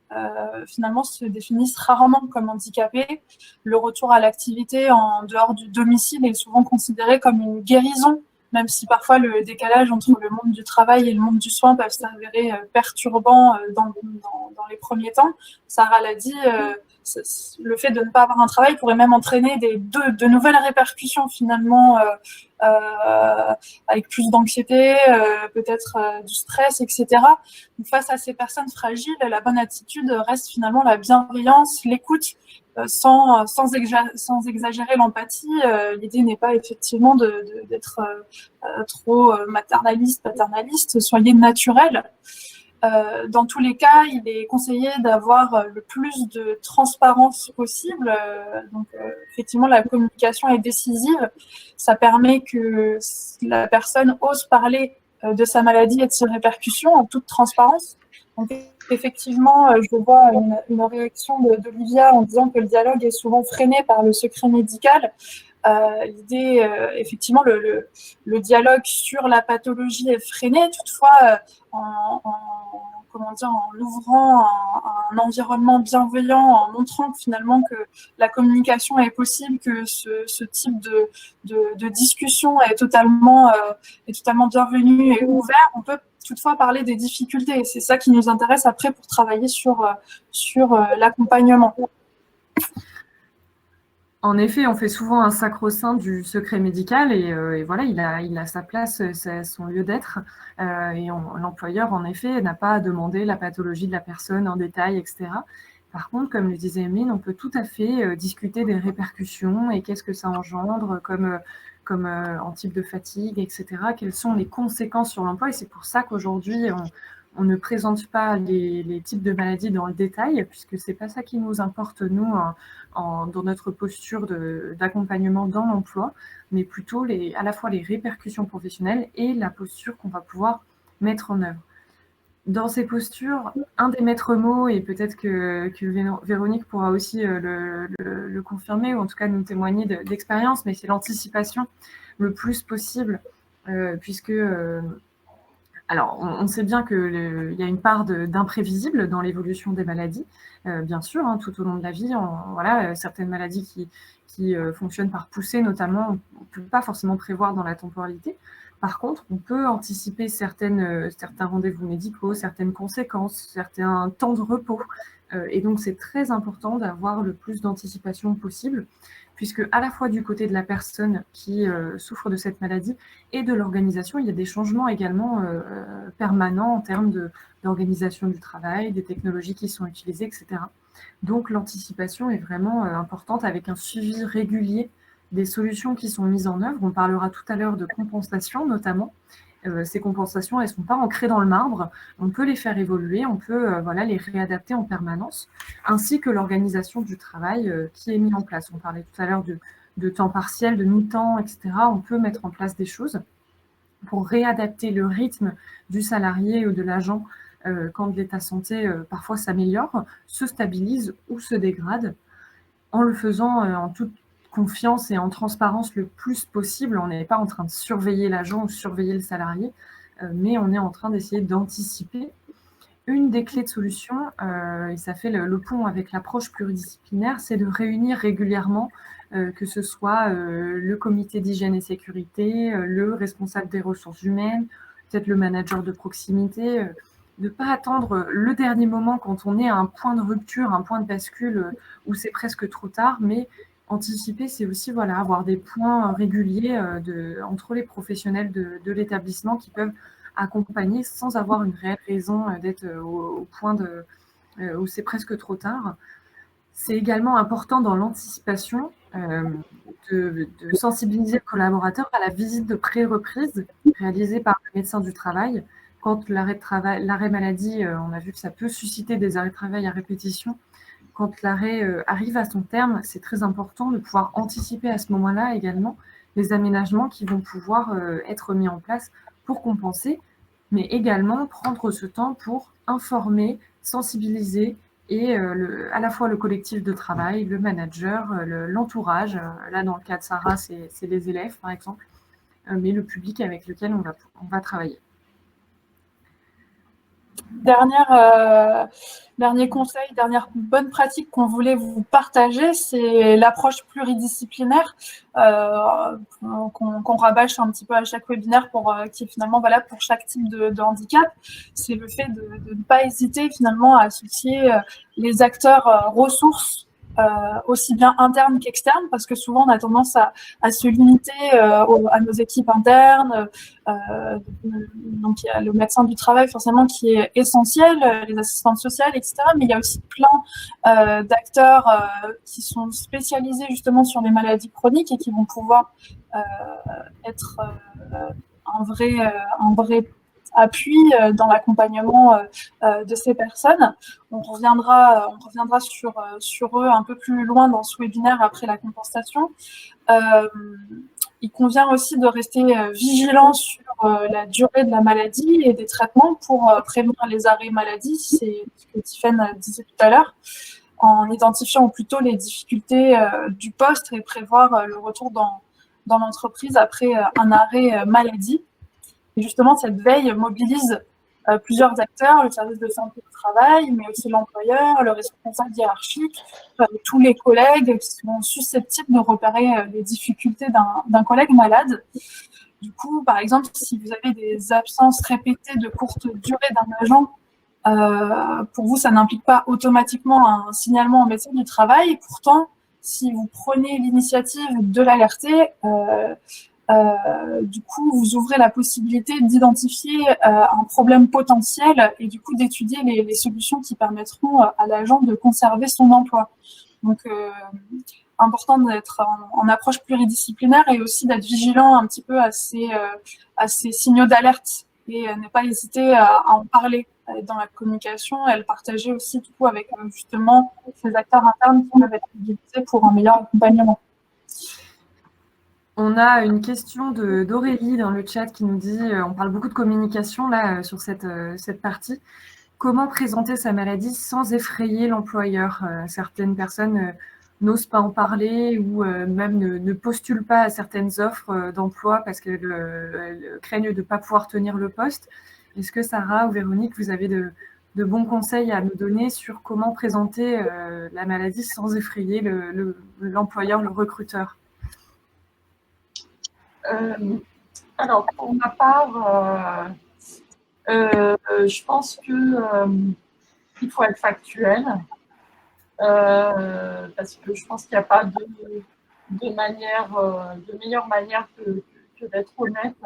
finalement, se définissent rarement comme handicapées. Le retour à l'activité en dehors du domicile est souvent considéré comme une guérison, même si parfois le décalage entre le monde du travail et le monde du soin peuvent s'avérer perturbants dans les premiers temps. Sarah l'a dit, le fait de ne pas avoir un travail pourrait même entraîner de nouvelles répercussions finalement avec plus d'anxiété, peut-être du stress, etc. Donc, face à ces personnes fragiles, la bonne attitude reste finalement la bienveillance, l'écoute, sans exagérer l'empathie. L'idée n'est pas effectivement d'être trop maternaliste, paternaliste. Soyez naturel. Dans tous les cas, il est conseillé d'avoir le plus de transparence possible. Donc, effectivement, la communication est décisive. Ça permet que la personne ose parler de sa maladie et de ses répercussions en toute transparence. Donc, effectivement, je vois une réaction d'Olivia en disant que le dialogue est souvent freiné par le secret médical. L'idée, effectivement, le dialogue sur la pathologie est freiné. Toutefois, en ouvrant un environnement bienveillant, en montrant que finalement que la communication est possible, que ce type de discussion est totalement bienvenu et ouvert, on peut toutefois parler des difficultés. Et c'est ça qui nous intéresse après pour travailler sur l'accompagnement. En effet, on fait souvent un sacro-saint du secret médical et voilà, il a sa place, c'est son lieu d'être. Et l'employeur, en effet, n'a pas à demander la pathologie de la personne en détail, etc. Par contre, comme le disait Emeline, on peut tout à fait discuter des répercussions et qu'est-ce que ça engendre comme en type de fatigue, etc. Quelles sont les conséquences sur l'emploi. Et c'est pour ça qu'aujourd'hui, on ne présente pas les types de maladies dans le détail, puisque ce n'est pas ça qui nous importe, nous, dans notre posture d'accompagnement dans l'emploi, mais plutôt à la fois les répercussions professionnelles et la posture qu'on va pouvoir mettre en œuvre. Dans ces postures, un des maîtres mots, et peut-être que Véronique pourra aussi le confirmer, ou en tout cas nous témoigner d'expérience, mais c'est l'anticipation le plus possible, puisque... Alors, on sait bien qu'il y a une part d'imprévisible dans l'évolution des maladies, bien sûr, hein, tout au long de la vie. Voilà, certaines maladies qui fonctionnent par poussée, notamment, on ne peut pas forcément prévoir dans la temporalité. Par contre, on peut anticiper certains rendez-vous médicaux, certaines conséquences, certains temps de repos. Et donc, c'est très important d'avoir le plus d'anticipation possible, puisque à la fois du côté de la personne qui souffre de cette maladie et de l'organisation, il y a des changements également permanents en termes d'organisation du travail, des technologies qui sont utilisées, etc. Donc l'anticipation est vraiment importante avec un suivi régulier des solutions qui sont mises en œuvre. On parlera tout à l'heure de compensation notamment. Ces compensations, elles ne sont pas ancrées dans le marbre. On peut les faire évoluer, on peut les réadapter en permanence, ainsi que l'organisation du travail qui est mise en place. On parlait tout à l'heure de temps partiel, de mi-temps, etc. On peut mettre en place des choses pour réadapter le rythme du salarié ou de l'agent quand l'état de santé parfois s'améliore, se stabilise ou se dégrade, en le faisant en toute confiance et en transparence le plus possible. On n'est pas en train de surveiller l'agent ou surveiller le salarié, mais on est en train d'essayer d'anticiper. Une des clés de solution, et ça fait le pont avec l'approche pluridisciplinaire, c'est de réunir régulièrement, que ce soit le comité d'hygiène et sécurité, le responsable des ressources humaines, peut-être le manager de proximité, de ne pas attendre le dernier moment quand on est à un point de rupture, un point de bascule où c'est presque trop tard, mais anticiper, c'est aussi avoir des points réguliers entre les professionnels de l'établissement qui peuvent accompagner sans avoir une réelle raison d'être au point où c'est presque trop tard. C'est également important dans l'anticipation de sensibiliser le collaborateur à la visite de pré-reprise réalisée par le médecin du travail. Quand l'arrêt maladie, on a vu que ça peut susciter des arrêts de travail à répétition. Quand l'arrêt arrive à son terme, c'est très important de pouvoir anticiper à ce moment-là également les aménagements qui vont pouvoir être mis en place pour compenser, mais également prendre ce temps pour informer, sensibiliser et à la fois le collectif de travail, le manager, l'entourage. Là, dans le cas de Sarah, c'est les élèves, par exemple, mais le public avec lequel on va travailler. Dernier conseil, dernière bonne pratique qu'on voulait vous partager, c'est l'approche pluridisciplinaire qu'on rabâche un petit peu à chaque webinaire qui est finalement valable pour chaque type de handicap. C'est le fait de ne pas hésiter finalement à associer les acteurs ressources aussi bien internes qu'externes, parce que souvent on a tendance à se limiter à nos équipes internes. Donc il y a le médecin du travail forcément qui est essentiel, les assistantes sociales, etc. Mais il y a aussi plein d'acteurs qui sont spécialisés justement sur les maladies chroniques et qui vont pouvoir être un vrai appui dans l'accompagnement de ces personnes. On reviendra sur eux un peu plus loin dans ce webinaire après la compensation. Il convient aussi de rester vigilant sur la durée de la maladie et des traitements pour prévenir les arrêts maladie, c'est ce que Tiffaine disait tout à l'heure, en identifiant plutôt les difficultés du poste et prévoir le retour dans l'entreprise après un arrêt maladie. Et justement, cette veille mobilise plusieurs acteurs, le service de santé au travail, mais aussi l'employeur, le responsable hiérarchique, tous les collègues qui sont susceptibles de repérer les difficultés d'un collègue malade. Du coup, par exemple, si vous avez des absences répétées de courte durée d'un agent, pour vous, ça n'implique pas automatiquement un signalement au médecin du travail. Et pourtant, si vous prenez l'initiative de l'alerter, du coup, vous ouvrez la possibilité d'identifier un problème potentiel et du coup d'étudier les solutions qui permettront à l'agent de conserver son emploi. Donc, important d'être en approche pluridisciplinaire et aussi d'être vigilant un petit peu à ces signaux d'alerte et ne pas hésiter à en parler dans la communication et à le partager aussi du coup avec justement ces acteurs internes qui peuvent être utilisés pour un meilleur accompagnement. On a une question d'Aurélie dans le chat qui nous dit, on parle beaucoup de communication là sur cette partie. Comment présenter sa maladie sans effrayer l'employeur ? Certaines personnes n'osent pas en parler ou même ne postulent pas à certaines offres d'emploi parce qu'elles craignent de ne pas pouvoir tenir le poste. Est-ce que Sarah ou Véronique, vous avez de bons conseils à nous donner sur comment présenter la maladie sans effrayer l'employeur, le recruteur ? Alors, pour ma part, je pense qu'il faut être factuel, parce que je pense qu'il n'y a pas de meilleure manière que d'être honnête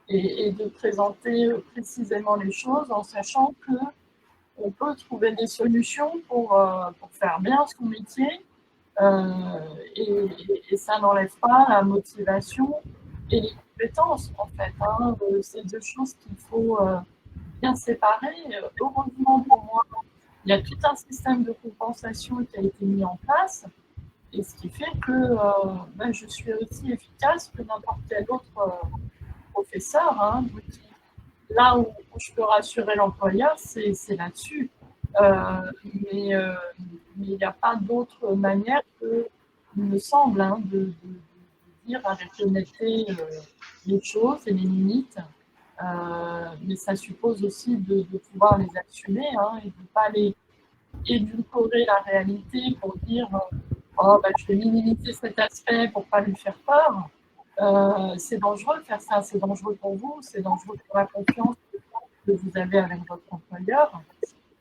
et de présenter précisément les choses en sachant qu'on peut trouver des solutions pour faire bien son métier et ça n'enlève pas la motivation et les compétences, en fait. C'est deux choses qu'il faut bien séparer. Heureusement pour moi, il y a tout un système de compensation qui a été mis en place, et ce qui fait que je suis aussi efficace que n'importe quel autre professeur. Donc, là où je peux rassurer l'employeur, c'est là-dessus. Mais il n'y a pas d'autre manière que, il me semble, de dire avec honnêteté les choses et les limites. Mais ça suppose aussi de pouvoir les assumer et de ne pas les édulcorer la réalité pour dire je vais minimiser cet aspect pour ne pas lui faire peur. C'est dangereux de faire ça, c'est dangereux pour vous, c'est dangereux pour la confiance que vous avez avec votre employeur.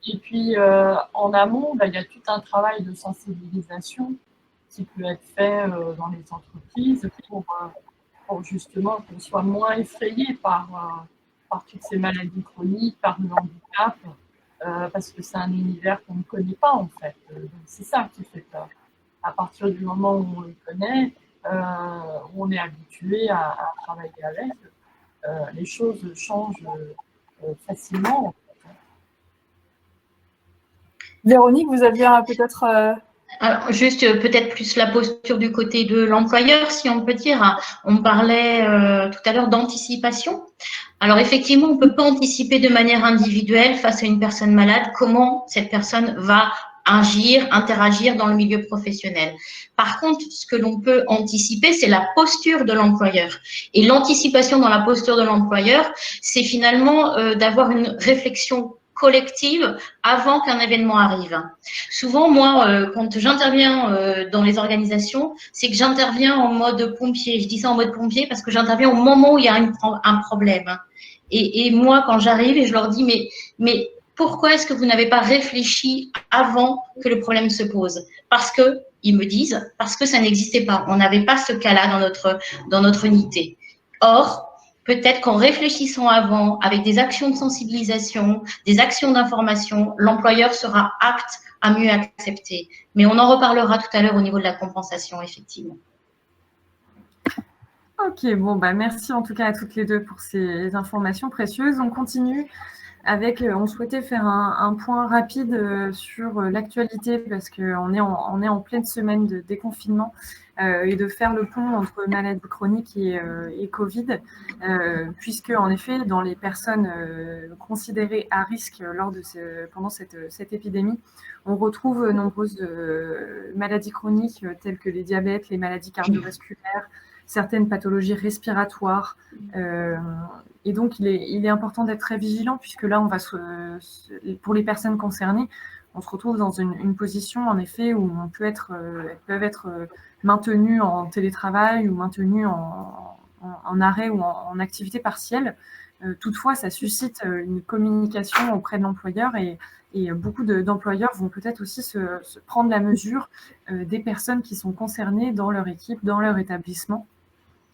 Et puis, en amont, il y a tout un travail de sensibilisation qui peut être fait dans les entreprises pour justement qu'on soit moins effrayé par toutes ces maladies chroniques, par le handicap, parce que c'est un univers qu'on ne connaît pas en fait. Donc c'est ça qui fait peur. À partir du moment où on le connaît, où on est habitué à travailler avec, les choses changent facilement. Véronique, vous aviez peut-être… Alors, juste peut-être plus la posture du côté de l'employeur, si on peut dire. On parlait tout à l'heure d'anticipation. Alors effectivement, on ne peut pas anticiper de manière individuelle face à une personne malade comment cette personne va agir, interagir dans le milieu professionnel. Par contre, ce que l'on peut anticiper, c'est la posture de l'employeur. Et l'anticipation dans la posture de l'employeur, c'est finalement d'avoir une réflexion collective avant qu'un événement arrive. Souvent, moi, quand j'interviens dans les organisations, c'est que j'interviens en mode pompier. Je dis ça en mode pompier parce que j'interviens au moment où il y a un problème. Et moi, quand j'arrive et je leur dis, mais pourquoi est-ce que vous n'avez pas réfléchi avant que le problème se pose? Parce que, ils me disent, parce que ça n'existait pas. On n'avait pas ce cas-là dans notre unité. Or, peut-être qu'en réfléchissant avant, avec des actions de sensibilisation, des actions d'information, l'employeur sera apte à mieux accepter. Mais on en reparlera tout à l'heure au niveau de la compensation, effectivement. Ok, bon, merci en tout cas à toutes les deux pour ces informations précieuses. On continue avec, on souhaitait faire un point rapide sur l'actualité parce qu'on est en pleine semaine de déconfinement et de faire le pont entre maladie chronique et Covid, puisque en effet, dans les personnes considérées à risque pendant cette épidémie, on retrouve nombreuses maladies chroniques telles que les diabètes, les maladies cardiovasculaires, certaines pathologies respiratoires. Et donc, il est important d'être très vigilant puisque là, pour les personnes concernées, on se retrouve dans une position, en effet, où elles peuvent être maintenues en télétravail ou maintenues en arrêt ou en activité partielle. Toutefois, ça suscite une communication auprès de l'employeur et beaucoup d'employeurs vont peut-être aussi se prendre la mesure des personnes qui sont concernées dans leur équipe, dans leur établissement.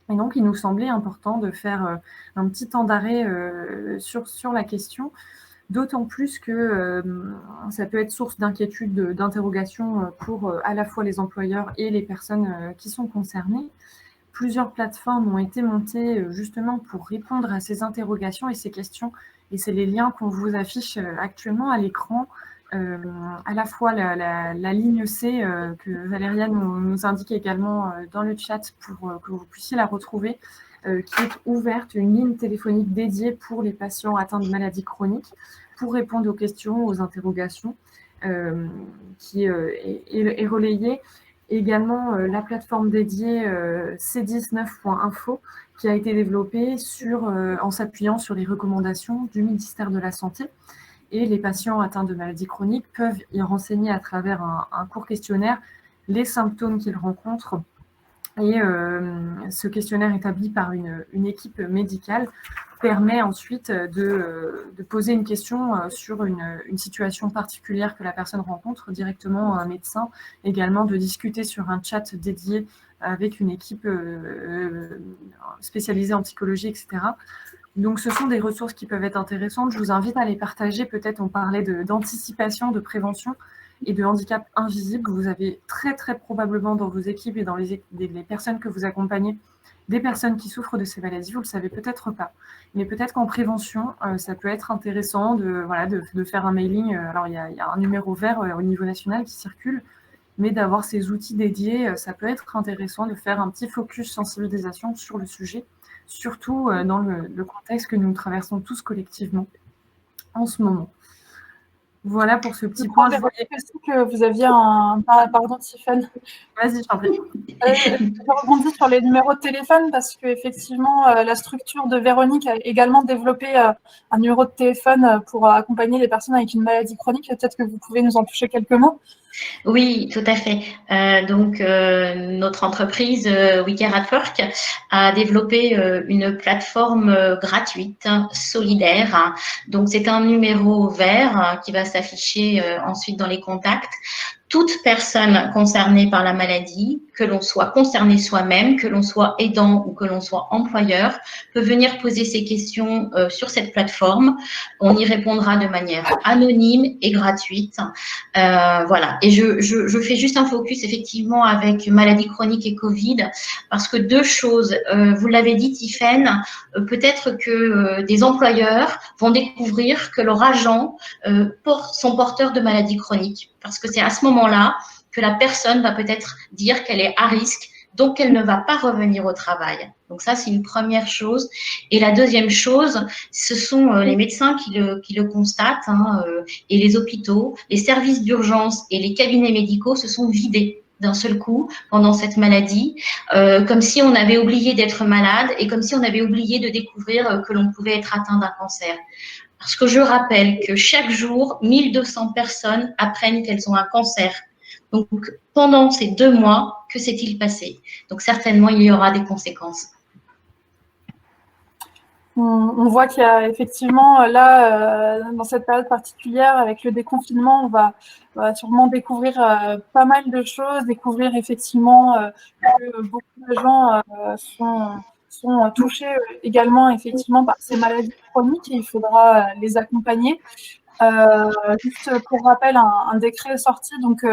Et donc, il nous semblait important de faire un petit temps d'arrêt sur la question, d'autant plus que ça peut être source d'inquiétude, d'interrogation pour à la fois les employeurs et les personnes qui sont concernées. Plusieurs plateformes ont été montées justement pour répondre à ces interrogations et ces questions. Et c'est les liens qu'on vous affiche actuellement à l'écran. À la fois la ligne C que Valéria nous indique également dans le chat pour que vous puissiez la retrouver, qui est ouverte, une ligne téléphonique dédiée pour les patients atteints de maladies chroniques pour répondre aux questions, aux interrogations, qui est relayée. Également, la plateforme dédiée C19.info qui a été développée en s'appuyant sur les recommandations du ministère de la Santé. Et les patients atteints de maladies chroniques peuvent y renseigner à travers un court questionnaire les symptômes qu'ils rencontrent. Et ce questionnaire établi par une équipe médicale permet ensuite de poser une question sur une situation particulière que la personne rencontre directement à un médecin, également de discuter sur un chat dédié avec une équipe spécialisée en psychologie, etc. Donc, ce sont des ressources qui peuvent être intéressantes. Je vous invite à les partager. Peut-être on parlait d'anticipation, de prévention et de handicap invisible. Vous avez très, très probablement dans vos équipes et dans les personnes que vous accompagnez, des personnes qui souffrent de ces maladies. Vous ne le savez peut-être pas. Mais peut-être qu'en prévention, ça peut être intéressant de faire un mailing. Alors, il y a un numéro vert au niveau national qui circule, mais d'avoir ces outils dédiés, ça peut être intéressant de faire un petit focus sensibilisation sur le sujet, surtout dans le contexte que nous traversons tous collectivement en ce moment. Voilà pour ce petit point. Je voyais aussi que vous aviez Pardon, Tiffany. Vas-y, je t'en prie. Je rebondis sur les numéros de téléphone parce qu'effectivement, la structure de Véronique a également développé un numéro de téléphone pour accompagner les personnes avec une maladie chronique. Peut-être que vous pouvez nous en toucher quelques mots. Oui, tout à fait. Notre entreprise We Care at Work a développé une plateforme gratuite, solidaire. Donc, c'est un numéro vert qui va s'afficher ensuite dans les contacts. Toute personne concernée par la maladie que l'on soit concerné soi-même, que l'on soit aidant ou que l'on soit employeur, peut venir poser ses questions sur cette plateforme. On y répondra de manière anonyme et gratuite. Voilà. Et je fais juste un focus effectivement avec maladie chronique et Covid, parce que deux choses. Vous l'avez dit, Tiffaine, peut-être que des employeurs vont découvrir que leurs agents sont porteurs de maladies chroniques, parce que c'est à ce moment-là que la personne va peut-être dire qu'elle est à risque, donc elle ne va pas revenir au travail. Donc ça, c'est une première chose. Et la deuxième chose, ce sont les médecins qui le constatent, et les hôpitaux, les services d'urgence et les cabinets médicaux se sont vidés d'un seul coup pendant cette maladie, comme si on avait oublié d'être malade et comme si on avait oublié de découvrir que l'on pouvait être atteint d'un cancer. Parce que je rappelle que chaque jour, 1200 personnes apprennent qu'elles ont un cancer. Donc, pendant ces 2 mois, que s'est-il passé? Donc, certainement, il y aura des conséquences. On voit qu'il y a effectivement, là, dans cette période particulière, avec le déconfinement, on va sûrement découvrir pas mal de choses, découvrir effectivement que beaucoup de gens sont touchés également effectivement par ces maladies chroniques et il faudra les accompagner. Juste pour rappel, un décret est sorti, donc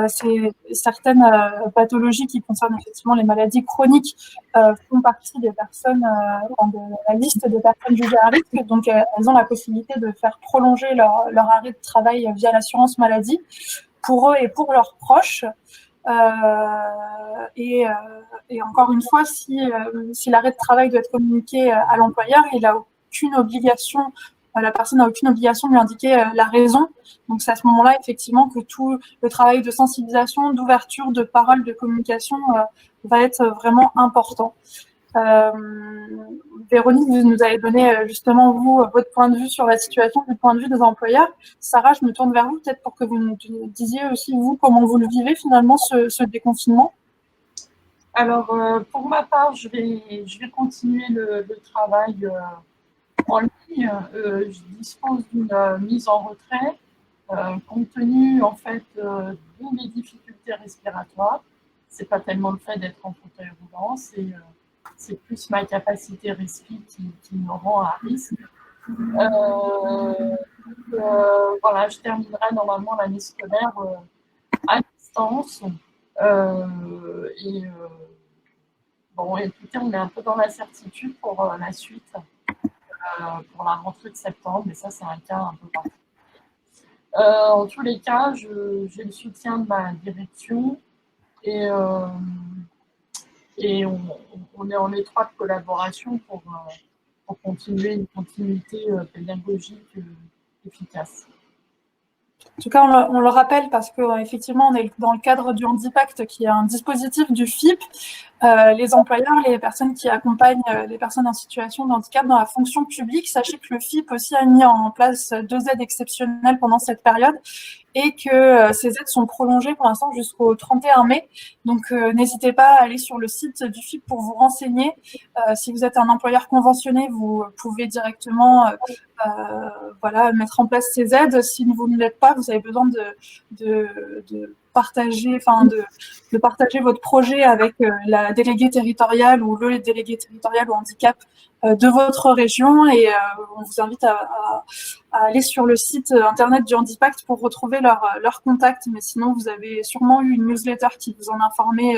c'est certaines pathologies qui concernent effectivement les maladies chroniques font partie des personnes, de la liste des personnes jugées à risque, donc elles ont la possibilité de faire prolonger leur arrêt de travail via l'assurance maladie pour eux et pour leurs proches. Et encore une fois, si l'arrêt de travail doit être communiqué à l'employeur, il n'a aucune obligation. La personne n'a aucune obligation de lui indiquer la raison. Donc, c'est à ce moment-là, effectivement, que tout le travail de sensibilisation, d'ouverture, de parole, de communication va être vraiment important. Véronique, vous nous avez donné justement, vous, votre point de vue sur la situation du point de vue des employeurs. Sarah, je me tourne vers vous peut-être pour que vous nous disiez aussi, vous, comment vous le vivez finalement, ce déconfinement. Alors, pour ma part, je vais continuer le travail en ligne. Je dispose d'une mise en retrait compte tenu en fait de mes difficultés respiratoires. C'est pas tellement le fait d'être en fauteuil roulant, c'est plus ma capacité respi qui me rend à risque. Voilà, je terminerai normalement l'année scolaire à distance. Bon, écoutez, on est un peu dans l'incertitude pour la suite. Pour la rentrée de septembre, mais ça, c'est un cas un peu particulier. En tous les cas, j'ai le soutien de ma direction et on est en étroite collaboration pour continuer une continuité pédagogique efficace. En tout cas, on le rappelle parce qu'effectivement, on est dans le cadre du Handipact, qui est un dispositif du FIP. Les employeurs, les personnes qui accompagnent les personnes en situation de handicap dans la fonction publique, sachez que le FIP aussi a mis en place 2 aides exceptionnelles pendant cette période et que ces aides sont prolongées pour l'instant jusqu'au 31 mai. Donc, n'hésitez pas à aller sur le site du FIP pour vous renseigner. Si vous êtes un employeur conventionné, vous pouvez directement mettre en place ces aides. Si vous ne l'êtes pas, vous avez besoin de partager votre projet avec la déléguée territoriale ou le délégué territorial au handicap de votre région et on vous invite à aller sur le site internet du Handipact pour retrouver leur contact. Mais sinon, vous avez sûrement eu une newsletter qui vous en a informé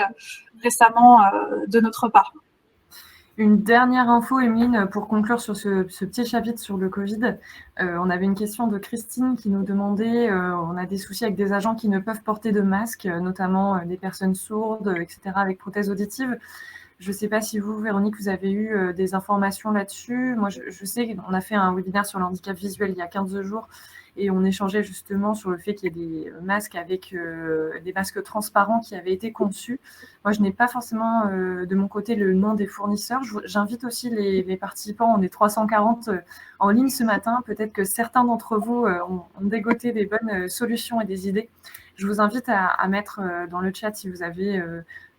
récemment de notre part. Une dernière info, Emeline, pour conclure sur ce petit chapitre sur le Covid. On avait une question de Christine qui nous demandait, on a des soucis avec des agents qui ne peuvent porter de masque, notamment des personnes sourdes, etc., avec prothèse auditive. Je ne sais pas si vous, Véronique, vous avez eu des informations là-dessus. Moi, je sais qu'on a fait un webinaire sur le handicap visuel il y a 15 jours et on échangeait justement sur le fait qu'il y ait des masques avec des masques transparents qui avaient été conçus. Moi, je n'ai pas forcément de mon côté le nom des fournisseurs. J'invite aussi les participants, on est 340 en ligne ce matin. Peut-être que certains d'entre vous ont dégoté des bonnes solutions et des idées. Je vous invite à mettre dans le chat si vous avez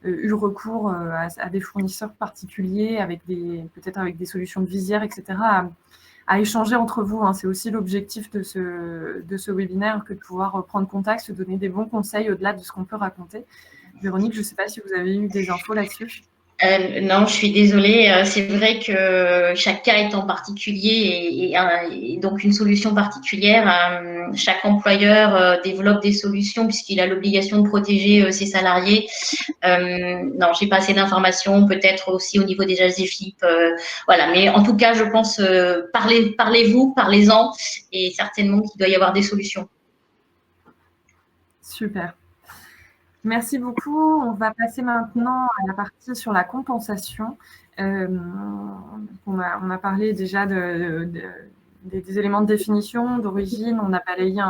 eu recours à des fournisseurs particuliers, peut-être avec des solutions de visière, etc., à échanger entre vous. C'est aussi l'objectif de ce webinaire que de pouvoir prendre contact, se donner des bons conseils au-delà de ce qu'on peut raconter. Véronique, je ne sais pas si vous avez eu des infos là-dessus. Non, je suis désolée. C'est vrai que chaque cas est en particulier et donc une solution particulière. Chaque employeur développe des solutions puisqu'il a l'obligation de protéger ses salariés. Non, j'ai pas assez d'informations, peut-être aussi au niveau des AGFIP. Voilà, mais en tout cas, je pense parlez-vous, parlez-en et certainement qu'il doit y avoir des solutions. Super. Merci beaucoup. On va passer maintenant à la partie sur la compensation. On a parlé déjà des éléments de définition, d'origine, on a balayé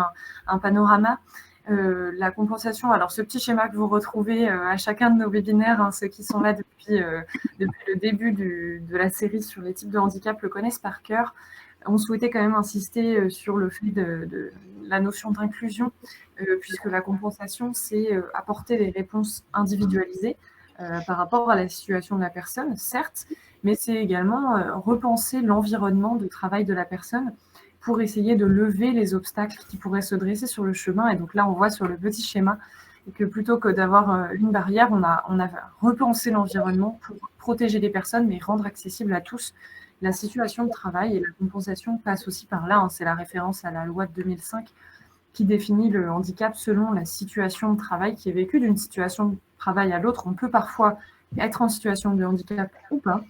un panorama. La compensation, alors ce petit schéma que vous retrouvez à chacun de nos webinaires, hein, ceux qui sont là depuis le début de la série sur les types de handicap le connaissent par cœur. On souhaitait quand même insister sur le fait de la notion d'inclusion, puisque la compensation, c'est apporter des réponses individualisées par rapport à la situation de la personne, certes, mais c'est également repenser l'environnement de travail de la personne pour essayer de lever les obstacles qui pourraient se dresser sur le chemin. Et donc là, on voit sur le petit schéma que plutôt que d'avoir une barrière, on a repensé l'environnement pour protéger les personnes, mais rendre accessible à tous la situation de travail. Et la compensation passe aussi par là, hein, c'est la référence à la loi de 2005 qui définit le handicap selon la situation de travail qui est vécue d'une situation de travail à l'autre. On peut parfois être en situation de handicap ou pas.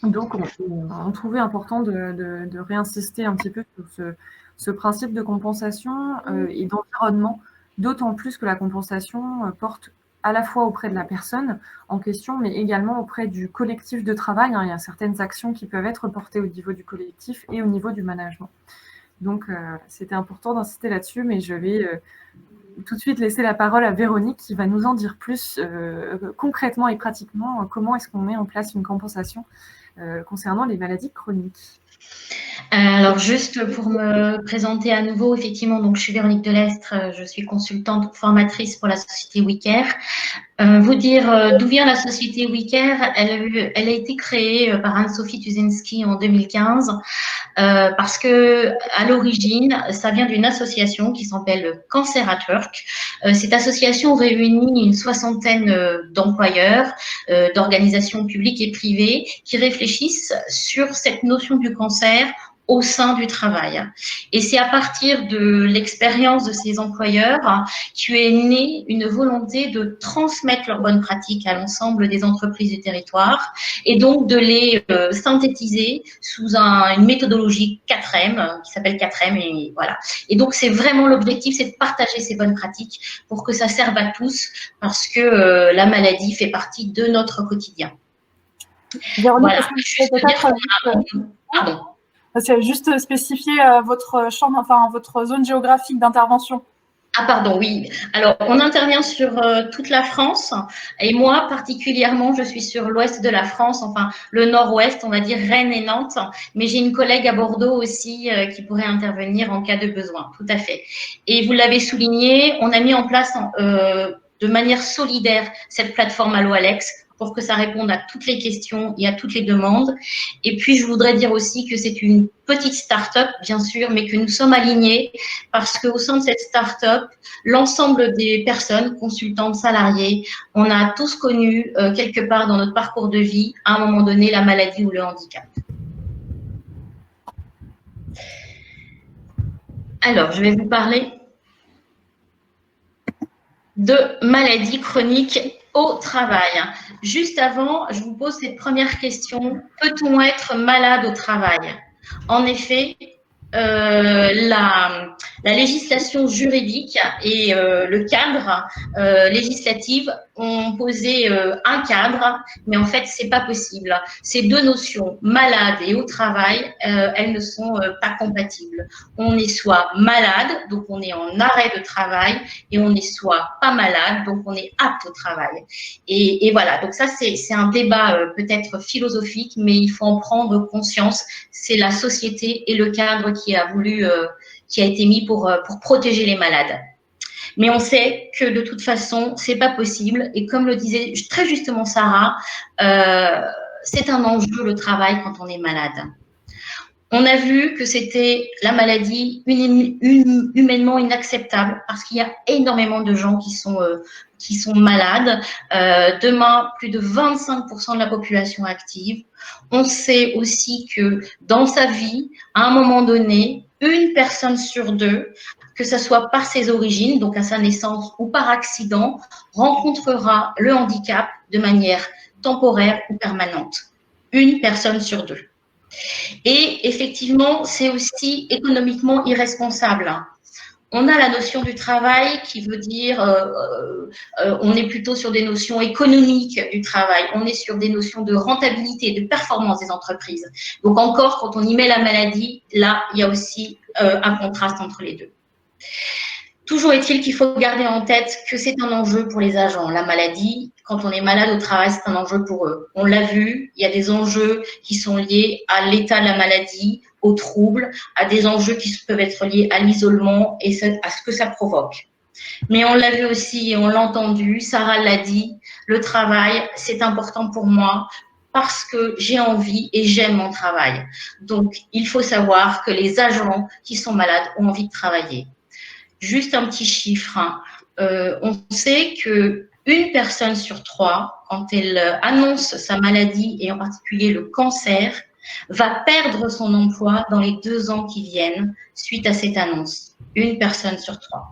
Donc, on trouvait important de réinsister un petit peu sur ce principe de compensation et d'environnement, d'autant plus que la compensation porte à la fois auprès de la personne en question, mais également auprès du collectif de travail. Il y a certaines actions qui peuvent être portées au niveau du collectif et au niveau du management. Donc, c'était important d'insister là-dessus, mais je vais tout de suite laisser la parole à Véronique qui va nous en dire plus concrètement et pratiquement comment est-ce qu'on met en place une compensation concernant les maladies chroniques. Alors, juste pour me présenter à nouveau, effectivement, donc je suis Véronique Delestre, je suis consultante formatrice pour la société WeCare. Vous dire d'où vient la société WeCare. Elle a été créée par Anne-Sophie Tuzinski en 2015 parce que à l'origine, ça vient d'une association qui s'appelle Cancer at Work. Cette association réunit une soixantaine d'employeurs, d'organisations publiques et privées qui réfléchissent sur cette notion du cancer au sein du travail. Et c'est à partir de l'expérience de ces employeurs qu'est née une volonté de transmettre leurs bonnes pratiques à l'ensemble des entreprises du territoire et donc de les synthétiser sous une méthodologie 4M qui s'appelle 4M. Et voilà. Et donc, c'est vraiment l'objectif, c'est de partager ces bonnes pratiques pour que ça serve à tous parce que la maladie fait partie de notre quotidien. Véronique, voilà. Pardon. C'est juste spécifier votre champ, enfin votre zone géographique d'intervention. Ah pardon, oui. Alors, on intervient sur toute la France et moi, particulièrement, je suis sur l'ouest de la France, enfin le nord-ouest, on va dire Rennes et Nantes, mais j'ai une collègue à Bordeaux aussi qui pourrait intervenir en cas de besoin, tout à fait. Et vous l'avez souligné, on a mis en place de manière solidaire cette plateforme Allo Alex pour que ça réponde à toutes les questions et à toutes les demandes. Et puis, je voudrais dire aussi que c'est une petite start-up, bien sûr, mais que nous sommes alignés parce qu'au sein de cette start-up, l'ensemble des personnes, consultantes, salariés, on a tous connu quelque part dans notre parcours de vie, à un moment donné, la maladie ou le handicap. Alors, je vais vous parler de maladies chroniques au travail. Juste avant, je vous pose cette première question. Peut-on être malade au travail? En effet, la législation juridique et le cadre législatif ont posé un cadre, mais en fait, c'est pas possible. Ces deux notions, malade et au travail, elles ne sont pas compatibles. On est soit malade, donc on est en arrêt de travail, et on est soit pas malade, donc on est apte au travail. Et voilà, donc ça, c'est un débat peut-être philosophique, mais il faut en prendre conscience. C'est la société et le cadre qui a voulu, qui a été mis pour protéger les malades. Mais on sait que de toute façon, c'est pas possible. Et comme le disait très justement Sarah, c'est un enjeu le travail quand on est malade. On a vu que c'était la maladie humainement inacceptable parce qu'il y a énormément de gens qui sont malades. Demain, plus de 25% de la population active. On sait aussi que dans sa vie, à un moment donné, une personne sur deux, que ce soit par ses origines, donc à sa naissance ou par accident, rencontrera le handicap de manière temporaire ou permanente. Une personne sur deux. Et effectivement, c'est aussi économiquement irresponsable. On a la notion du travail qui veut dire, on est plutôt sur des notions économiques du travail, on est sur des notions de rentabilité, de performance des entreprises. Donc encore, quand on y met la maladie, là, il y a aussi un contraste entre les deux. Toujours est-il qu'il faut garder en tête que c'est un enjeu pour les agents. La maladie, quand on est malade au travail, c'est un enjeu pour eux. On l'a vu, il y a des enjeux qui sont liés à l'état de la maladie, aux troubles, à des enjeux qui peuvent être liés à l'isolement et à ce que ça provoque. Mais on l'a vu aussi et on l'a entendu, Sarah l'a dit, le travail, c'est important pour moi parce que j'ai envie et j'aime mon travail. Donc, il faut savoir que les agents qui sont malades ont envie de travailler. Juste un petit chiffre, hein. On sait qu'une personne sur trois, quand elle annonce sa maladie et en particulier le cancer, va perdre son emploi dans les 2 ans qui viennent suite à cette annonce. Une personne sur trois.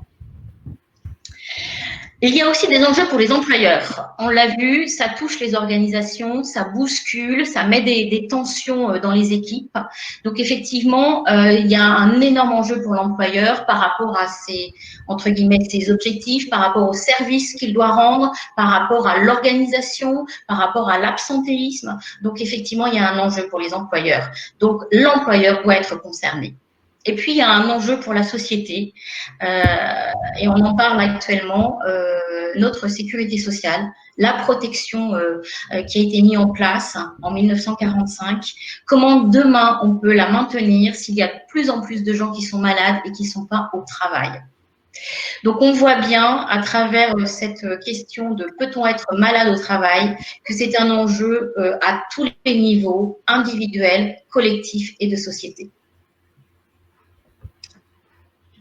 Il y a aussi des enjeux pour les employeurs. On l'a vu, ça touche les organisations, ça bouscule, ça met des tensions dans les équipes. Donc effectivement, il y a un énorme enjeu pour l'employeur par rapport à entre guillemets, ses objectifs, par rapport au service qu'il doit rendre, par rapport à l'organisation, par rapport à l'absentéisme. Donc effectivement, il y a un enjeu pour les employeurs. Donc l'employeur doit être concerné. Et puis, il y a un enjeu pour la société, et on en parle actuellement, notre sécurité sociale, la protection qui a été mise en place en 1945. Comment demain on peut la maintenir s'il y a de plus en plus de gens qui sont malades et qui ne sont pas au travail. Donc, on voit bien à travers cette question de peut-on être malade au travail que c'est un enjeu à tous les niveaux, individuels, collectifs et de société.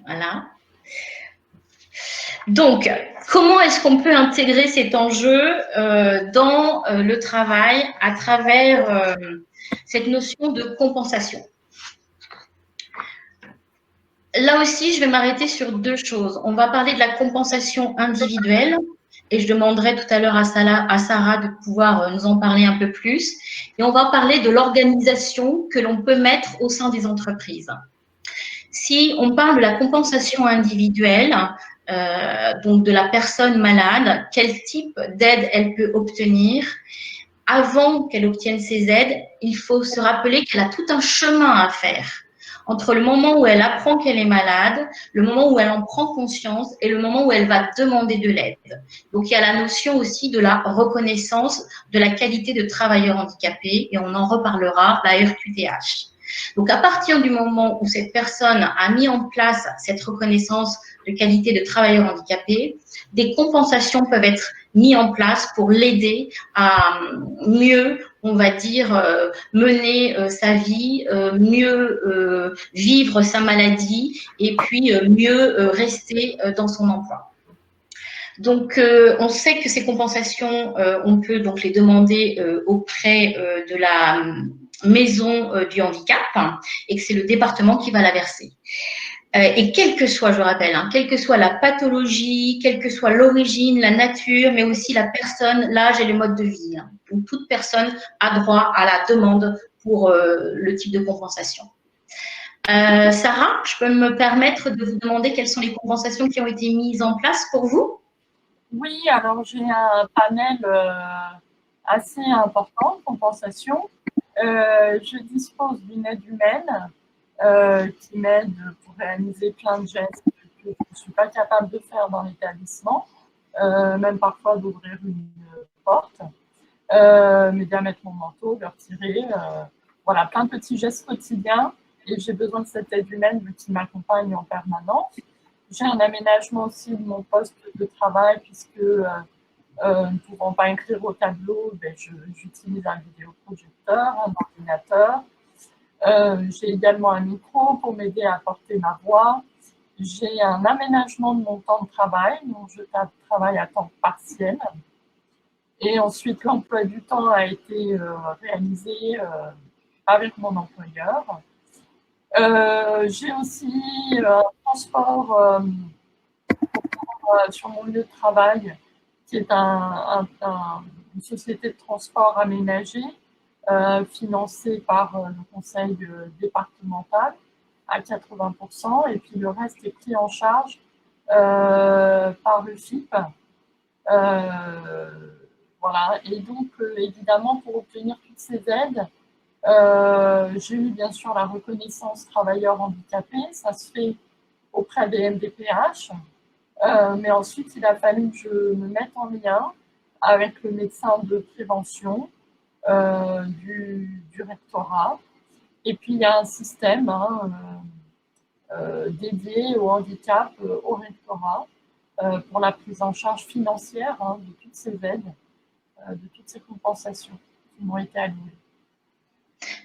Voilà. Donc, comment est-ce qu'on peut intégrer cet enjeu dans le travail à travers cette notion de compensation? Là aussi, je vais m'arrêter sur 2 choses. On va parler de la compensation individuelle et je demanderai tout à l'heure à Sarah de pouvoir nous en parler un peu plus. Et on va parler de l'organisation que l'on peut mettre au sein des entreprises. Si on parle de la compensation individuelle, donc de la personne malade, quel type d'aide elle peut obtenir? Avant qu'elle obtienne ces aides, il faut se rappeler qu'elle a tout un chemin à faire entre le moment où elle apprend qu'elle est malade, le moment où elle en prend conscience et le moment où elle va demander de l'aide. Donc, il y a la notion aussi de la reconnaissance de la qualité de travailleur handicapé et on en reparlera, la RQTH. Donc, à partir du moment où cette personne a mis en place cette reconnaissance de qualité de travailleur handicapé, des compensations peuvent être mises en place pour l'aider à mieux, on va dire, mener sa vie, mieux vivre sa maladie et puis mieux rester dans son emploi. Donc, on sait que ces compensations, on peut donc les demander auprès de la maison du handicap et que c'est le département qui va la verser. Et quelle que soit, je rappelle, quelle que soit la pathologie, quelle que soit l'origine, la nature, mais aussi la personne, l'âge et le mode de vie. Donc, toute personne a droit à la demande pour le type de compensation. Sarah, je peux me permettre de vous demander quelles sont les compensations qui ont été mises en place pour vous? Oui, alors j'ai un panel assez important de compensation. Je dispose d'une aide humaine qui m'aide pour réaliser plein de gestes que je ne suis pas capable de faire dans l'établissement, même parfois d'ouvrir une porte, m'aider à mettre mon manteau, le retirer, voilà, plein de petits gestes quotidiens. Et j'ai besoin de cette aide humaine qui m'accompagne en permanence. J'ai un aménagement aussi de mon poste de travail puisque ne pouvant pas écrire au tableau, j'utilise un vidéoprojecteur, un ordinateur. J'ai également un micro pour m'aider à porter ma voix. J'ai un aménagement de mon temps de travail, donc je travaille à temps partiel. Et ensuite, l'emploi du temps a été réalisé avec mon employeur. J'ai aussi un transport sur mon lieu de travail, qui est une société de transport aménagée, financée par le conseil départemental à 80%, et puis le reste est pris en charge par le FIP. Voilà, et donc évidemment, pour obtenir toutes ces aides, j'ai eu bien sûr la reconnaissance travailleur handicapé, ça se fait auprès des MDPH, mais ensuite il a fallu que je me mette en lien avec le médecin de prévention du rectorat, et puis il y a un système dédié au handicap au rectorat pour la prise en charge financière de toutes ces aides, de toutes ces compensations qui m'ont été allouées.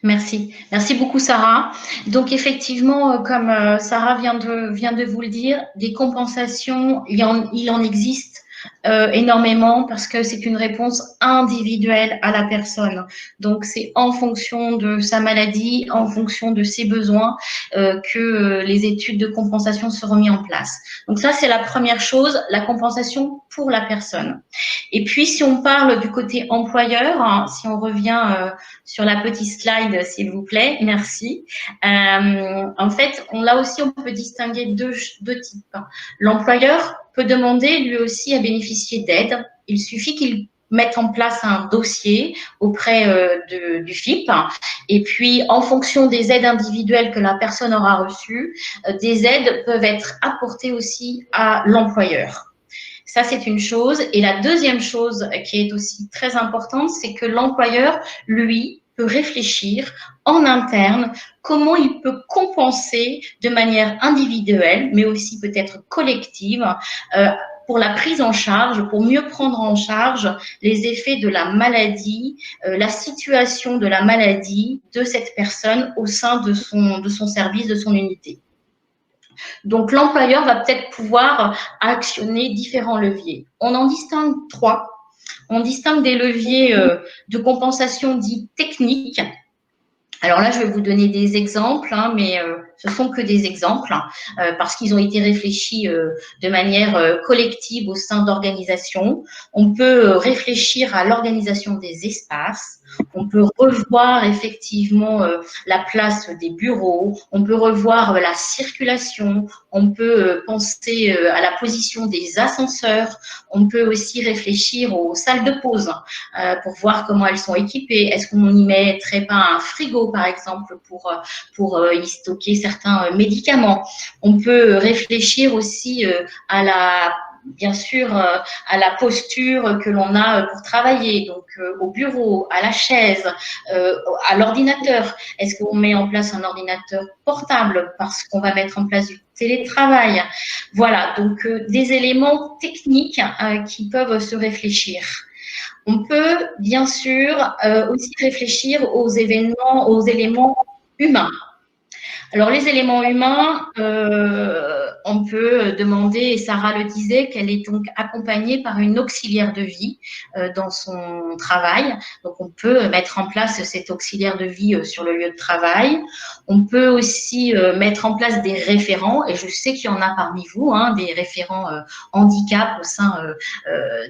Merci. Merci beaucoup, Sarah. Donc, effectivement, comme Sarah vient de vous le dire, des compensations, il en existe énormément parce que c'est une réponse individuelle à la personne. Donc, c'est en fonction de sa maladie, en fonction de ses besoins que les études de compensation seront mises en place. Donc, ça, c'est la première chose, la compensation pour la personne. Et puis, si on parle du côté employeur, si on revient sur la petite slide, s'il vous plaît, merci. En fait, là aussi, on peut distinguer deux types. L'employeur peut demander lui aussi à bénéficier d'aide. Il suffit qu'il mette en place un dossier auprès du FIP. Et puis, en fonction des aides individuelles que la personne aura reçues, des aides peuvent être apportées aussi à l'employeur. Ça, c'est une chose. Et la deuxième chose qui est aussi très importante, c'est que l'employeur, lui, peut réfléchir en interne comment il peut compenser de manière individuelle, mais aussi peut-être collective, pour la prise en charge, pour mieux prendre en charge les effets de la maladie, la situation de la maladie de cette personne au sein de son service, de son unité. Donc, l'employeur va peut-être pouvoir actionner différents leviers. On en distingue 3. On distingue des leviers de compensation dits techniques. Alors là, je vais vous donner des exemples, mais ce ne sont que des exemples parce qu'ils ont été réfléchis de manière collective au sein d'organisations. On peut réfléchir à l'organisation des espaces. On peut revoir effectivement la place des bureaux. On peut revoir la circulation. On peut penser à la position des ascenseurs. On peut aussi réfléchir aux salles de pause pour voir comment elles sont équipées. Est-ce qu'on n'y mettrait pas un frigo, par exemple, pour y stocker certains médicaments? On peut réfléchir aussi bien sûr, à la posture que l'on a pour travailler, donc au bureau, à la chaise, à l'ordinateur. Est-ce qu'on met en place un ordinateur portable parce qu'on va mettre en place du télétravail? Voilà, donc des éléments techniques qui peuvent se réfléchir. On peut bien sûr aussi réfléchir aux éléments humains. Alors, les éléments humains, on peut demander, et Sarah le disait, qu'elle est donc accompagnée par une auxiliaire de vie dans son travail. Donc, on peut mettre en place cet auxiliaire de vie sur le lieu de travail. On peut aussi mettre en place des référents, et je sais qu'il y en a parmi vous, des référents handicap au sein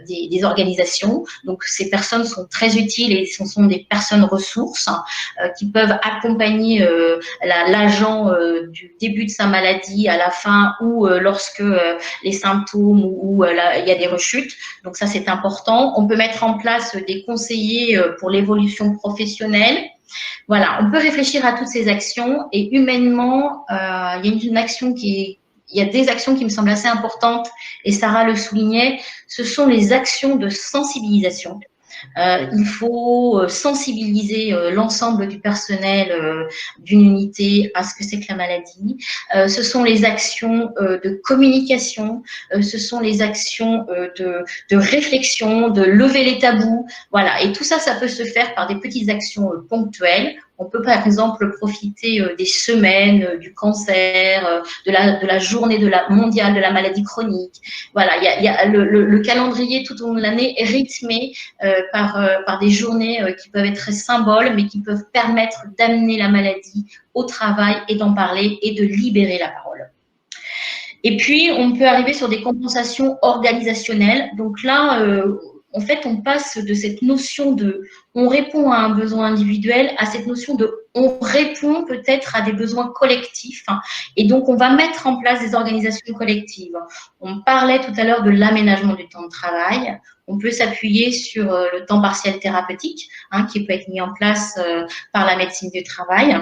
des organisations. Donc, ces personnes sont très utiles et ce sont des personnes ressources qui peuvent accompagner l'agent du début de sa maladie à la fin ou lorsque les symptômes ou il y a des rechutes. Donc ça, c'est important. On peut mettre en place des conseillers pour l'évolution professionnelle. Voilà, on peut réfléchir à toutes ces actions et humainement, il y a des actions qui me semblent assez importantes et Sarah le soulignait, ce sont les actions de sensibilisation. Il faut sensibiliser l'ensemble du personnel d'une unité à ce que c'est que la maladie. Ce sont les actions de communication, ce sont les actions de réflexion, de lever les tabous. Voilà, et tout ça, ça peut se faire par des petites actions ponctuelles On peut par exemple profiter des semaines du cancer, de la journée mondiale de la maladie chronique. Voilà, il y a le calendrier tout au long de l'année est rythmé par des journées qui peuvent être symboles, mais qui peuvent permettre d'amener la maladie au travail et d'en parler et de libérer la parole. Et puis, on peut arriver sur des compensations organisationnelles. Donc là, en fait, on passe de cette notion de on répond à un besoin individuel à cette notion de on répond peut-être à des besoins collectifs. Et donc, on va mettre en place des organisations collectives. On parlait tout à l'heure de l'aménagement du temps de travail. On peut s'appuyer sur le temps partiel thérapeutique, qui peut être mis en place par la médecine du travail.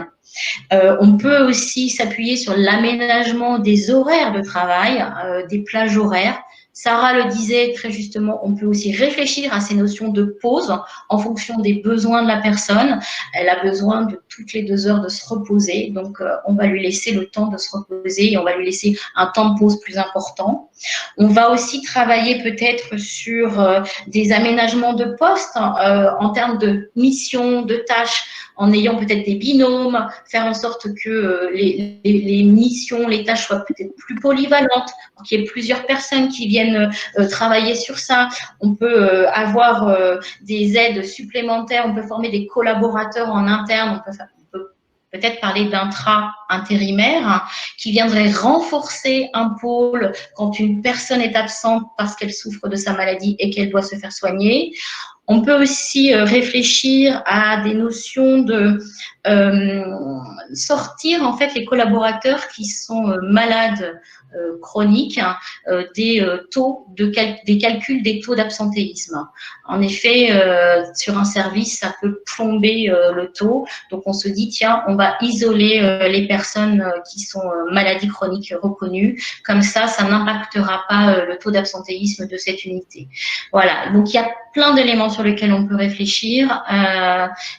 On peut aussi s'appuyer sur l'aménagement des horaires de travail, des plages horaires. Sarah le disait très justement, on peut aussi réfléchir à ces notions de pause en fonction des besoins de la personne. Elle a besoin de toutes les 2 heures de se reposer, donc on va lui laisser le temps de se reposer et on va lui laisser un temps de pause plus important. On va aussi travailler peut-être sur des aménagements de postes en termes de missions, de tâches, en ayant peut-être des binômes, faire en sorte que les missions, les tâches soient peut-être plus polyvalentes, qu'il y ait plusieurs personnes qui viennent travailler sur ça. On peut avoir des aides supplémentaires, on peut former des collaborateurs en interne, on peut peut-être parler d'intra-intérimaire qui viendrait renforcer un pôle quand une personne est absente parce qu'elle souffre de sa maladie et qu'elle doit se faire soigner. On peut aussi réfléchir à des notions de sortir en fait les collaborateurs qui sont malades chroniques des calculs des taux d'absentéisme. En effet, sur un service, ça peut plomber le taux. Donc, on se dit, tiens, on va isoler les personnes qui sont maladies chroniques reconnues. Comme ça n'impactera pas le taux d'absentéisme de cette unité. Voilà. Donc, il y a plein d'éléments sur lesquels on peut réfléchir,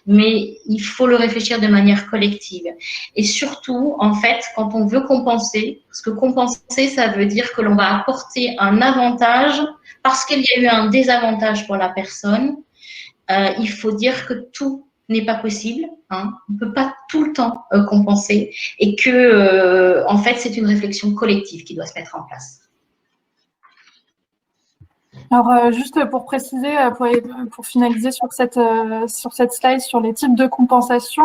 mais il faut le réfléchir de manière collective. Et surtout, en fait, quand on veut compenser, parce que compenser, ça veut dire que l'on va apporter un avantage parce qu'il y a eu un désavantage pour la personne. Il faut dire que tout n'est pas possible. On ne peut pas tout le temps compenser et que, en fait, c'est une réflexion collective qui doit se mettre en place. Alors, juste pour préciser, pour finaliser sur cette slide sur les types de compensation,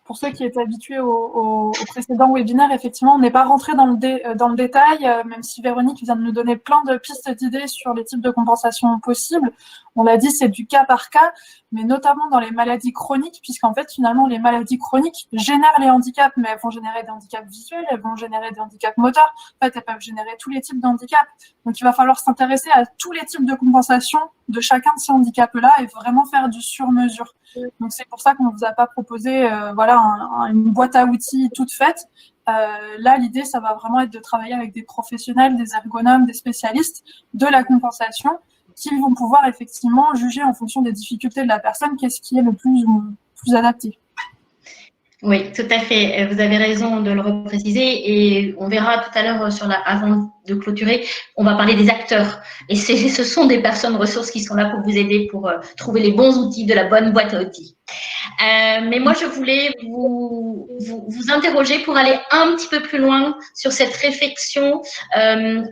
pour ceux qui étaient habitués au précédent webinaire, effectivement, on n'est pas rentré dans le détail, même si Véronique vient de nous donner plein de pistes d'idées sur les types de compensation possibles. On l'a dit, c'est du cas par cas, mais notamment dans les maladies chroniques, puisqu'en fait, finalement, les maladies chroniques génèrent les handicaps, mais elles vont générer des handicaps visuels, elles vont générer des handicaps moteurs. En fait, elles peuvent générer tous les types de handicaps. Donc, il va falloir s'intéresser à tous les types de compensation de chacun de ces handicaps-là et vraiment faire du sur-mesure. Donc, c'est pour ça qu'on ne vous a pas proposé une boîte à outils toute faite. Là, l'idée, ça va vraiment être de travailler avec des professionnels, des ergonomes, des spécialistes de la compensation qui vont pouvoir effectivement juger en fonction des difficultés de la personne qu'est-ce qui est le plus adapté. Oui, tout à fait. Vous avez raison de le repréciser et on verra tout à l'heure avant de clôturer, on va parler des acteurs. Et ce sont des personnes ressources qui sont là pour vous aider, pour trouver les bons outils de la bonne boîte à outils. Mais moi, je voulais vous interroger pour aller un petit peu plus loin sur cette réflexion.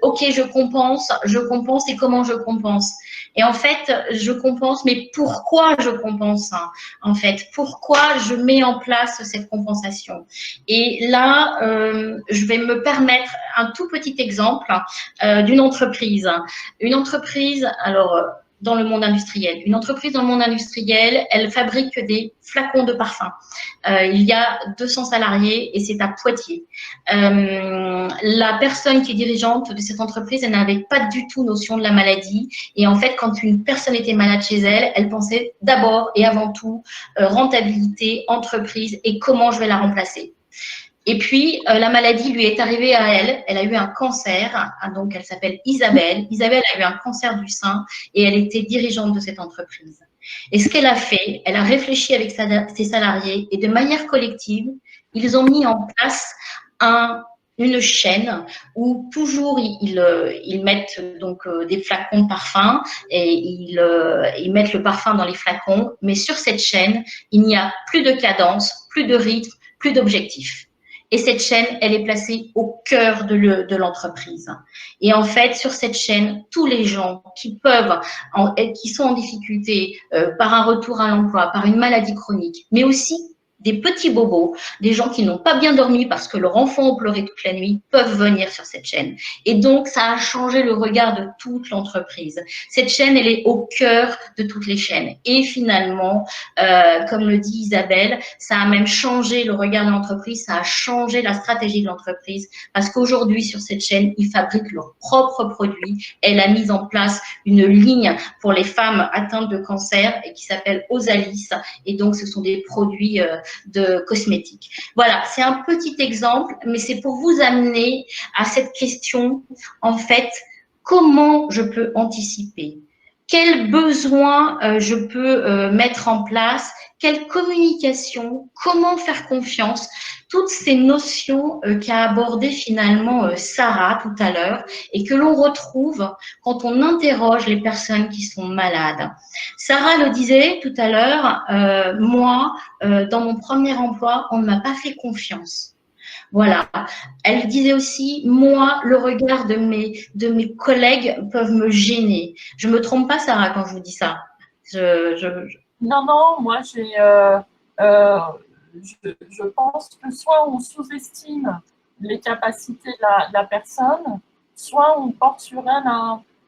Ok, je compense et comment je compense. Et en fait, je compense, mais pourquoi je compense en fait, pourquoi je mets en place cette compensation. Et là, je vais me permettre un tout petit exemple d'une entreprise. Une entreprise, alors dans le monde industriel. Une entreprise dans le monde industriel, elle fabrique des flacons de parfum. Il y a 200 salariés et c'est à Poitiers. La personne qui est dirigeante de cette entreprise, elle n'avait pas du tout notion de la maladie. Et en fait, quand une personne était malade chez elle, elle pensait d'abord et avant tout rentabilité, entreprise et comment je vais la remplacer. Et puis, la maladie lui est arrivée à elle. Elle a eu un cancer. Donc, elle s'appelle Isabelle. Isabelle a eu un cancer du sein et elle était dirigeante de cette entreprise. Et ce qu'elle a fait, elle a réfléchi avec ses salariés et de manière collective, ils ont mis en place un une chaîne où toujours ils mettent donc des flacons de parfum et ils mettent le parfum dans les flacons. Mais sur cette chaîne, il n'y a plus de cadence, plus de rythme, plus d'objectif. Et cette chaîne, elle est placée au cœur de l'entreprise. Et en fait, sur cette chaîne, tous les gens qui qui sont en difficulté par un retour à l'emploi, par une maladie chronique, mais aussi des petits bobos, des gens qui n'ont pas bien dormi parce que leur enfant a pleuré toute la nuit, peuvent venir sur cette chaîne. Et donc, ça a changé le regard de toute l'entreprise. Cette chaîne, elle est au cœur de toutes les chaînes. Et finalement, comme le dit Isabelle, ça a même changé le regard de l'entreprise, ça a changé la stratégie de l'entreprise parce qu'aujourd'hui, sur cette chaîne, ils fabriquent leurs propres produits. Elle a mis en place une ligne pour les femmes atteintes de cancer et qui s'appelle Osalis. Et donc, ce sont des produits de cosmétiques. Voilà, c'est un petit exemple, mais c'est pour vous amener à cette question, en fait, comment je peux anticiper? Quels besoins je peux mettre en place? Quelle communication? Comment faire confiance? Toutes ces notions qu'a abordé finalement Sarah tout à l'heure et que l'on retrouve quand on interroge les personnes qui sont malades. Sarah le disait tout à l'heure, moi, dans mon premier emploi, on ne m'a pas fait confiance. Voilà. Elle disait aussi, moi, le regard de mes collègues peuvent me gêner. Je me trompe pas, Sarah, quand je vous dis ça. Non, non, moi, je pense que soit on sous-estime les capacités de la personne, soit on porte sur elle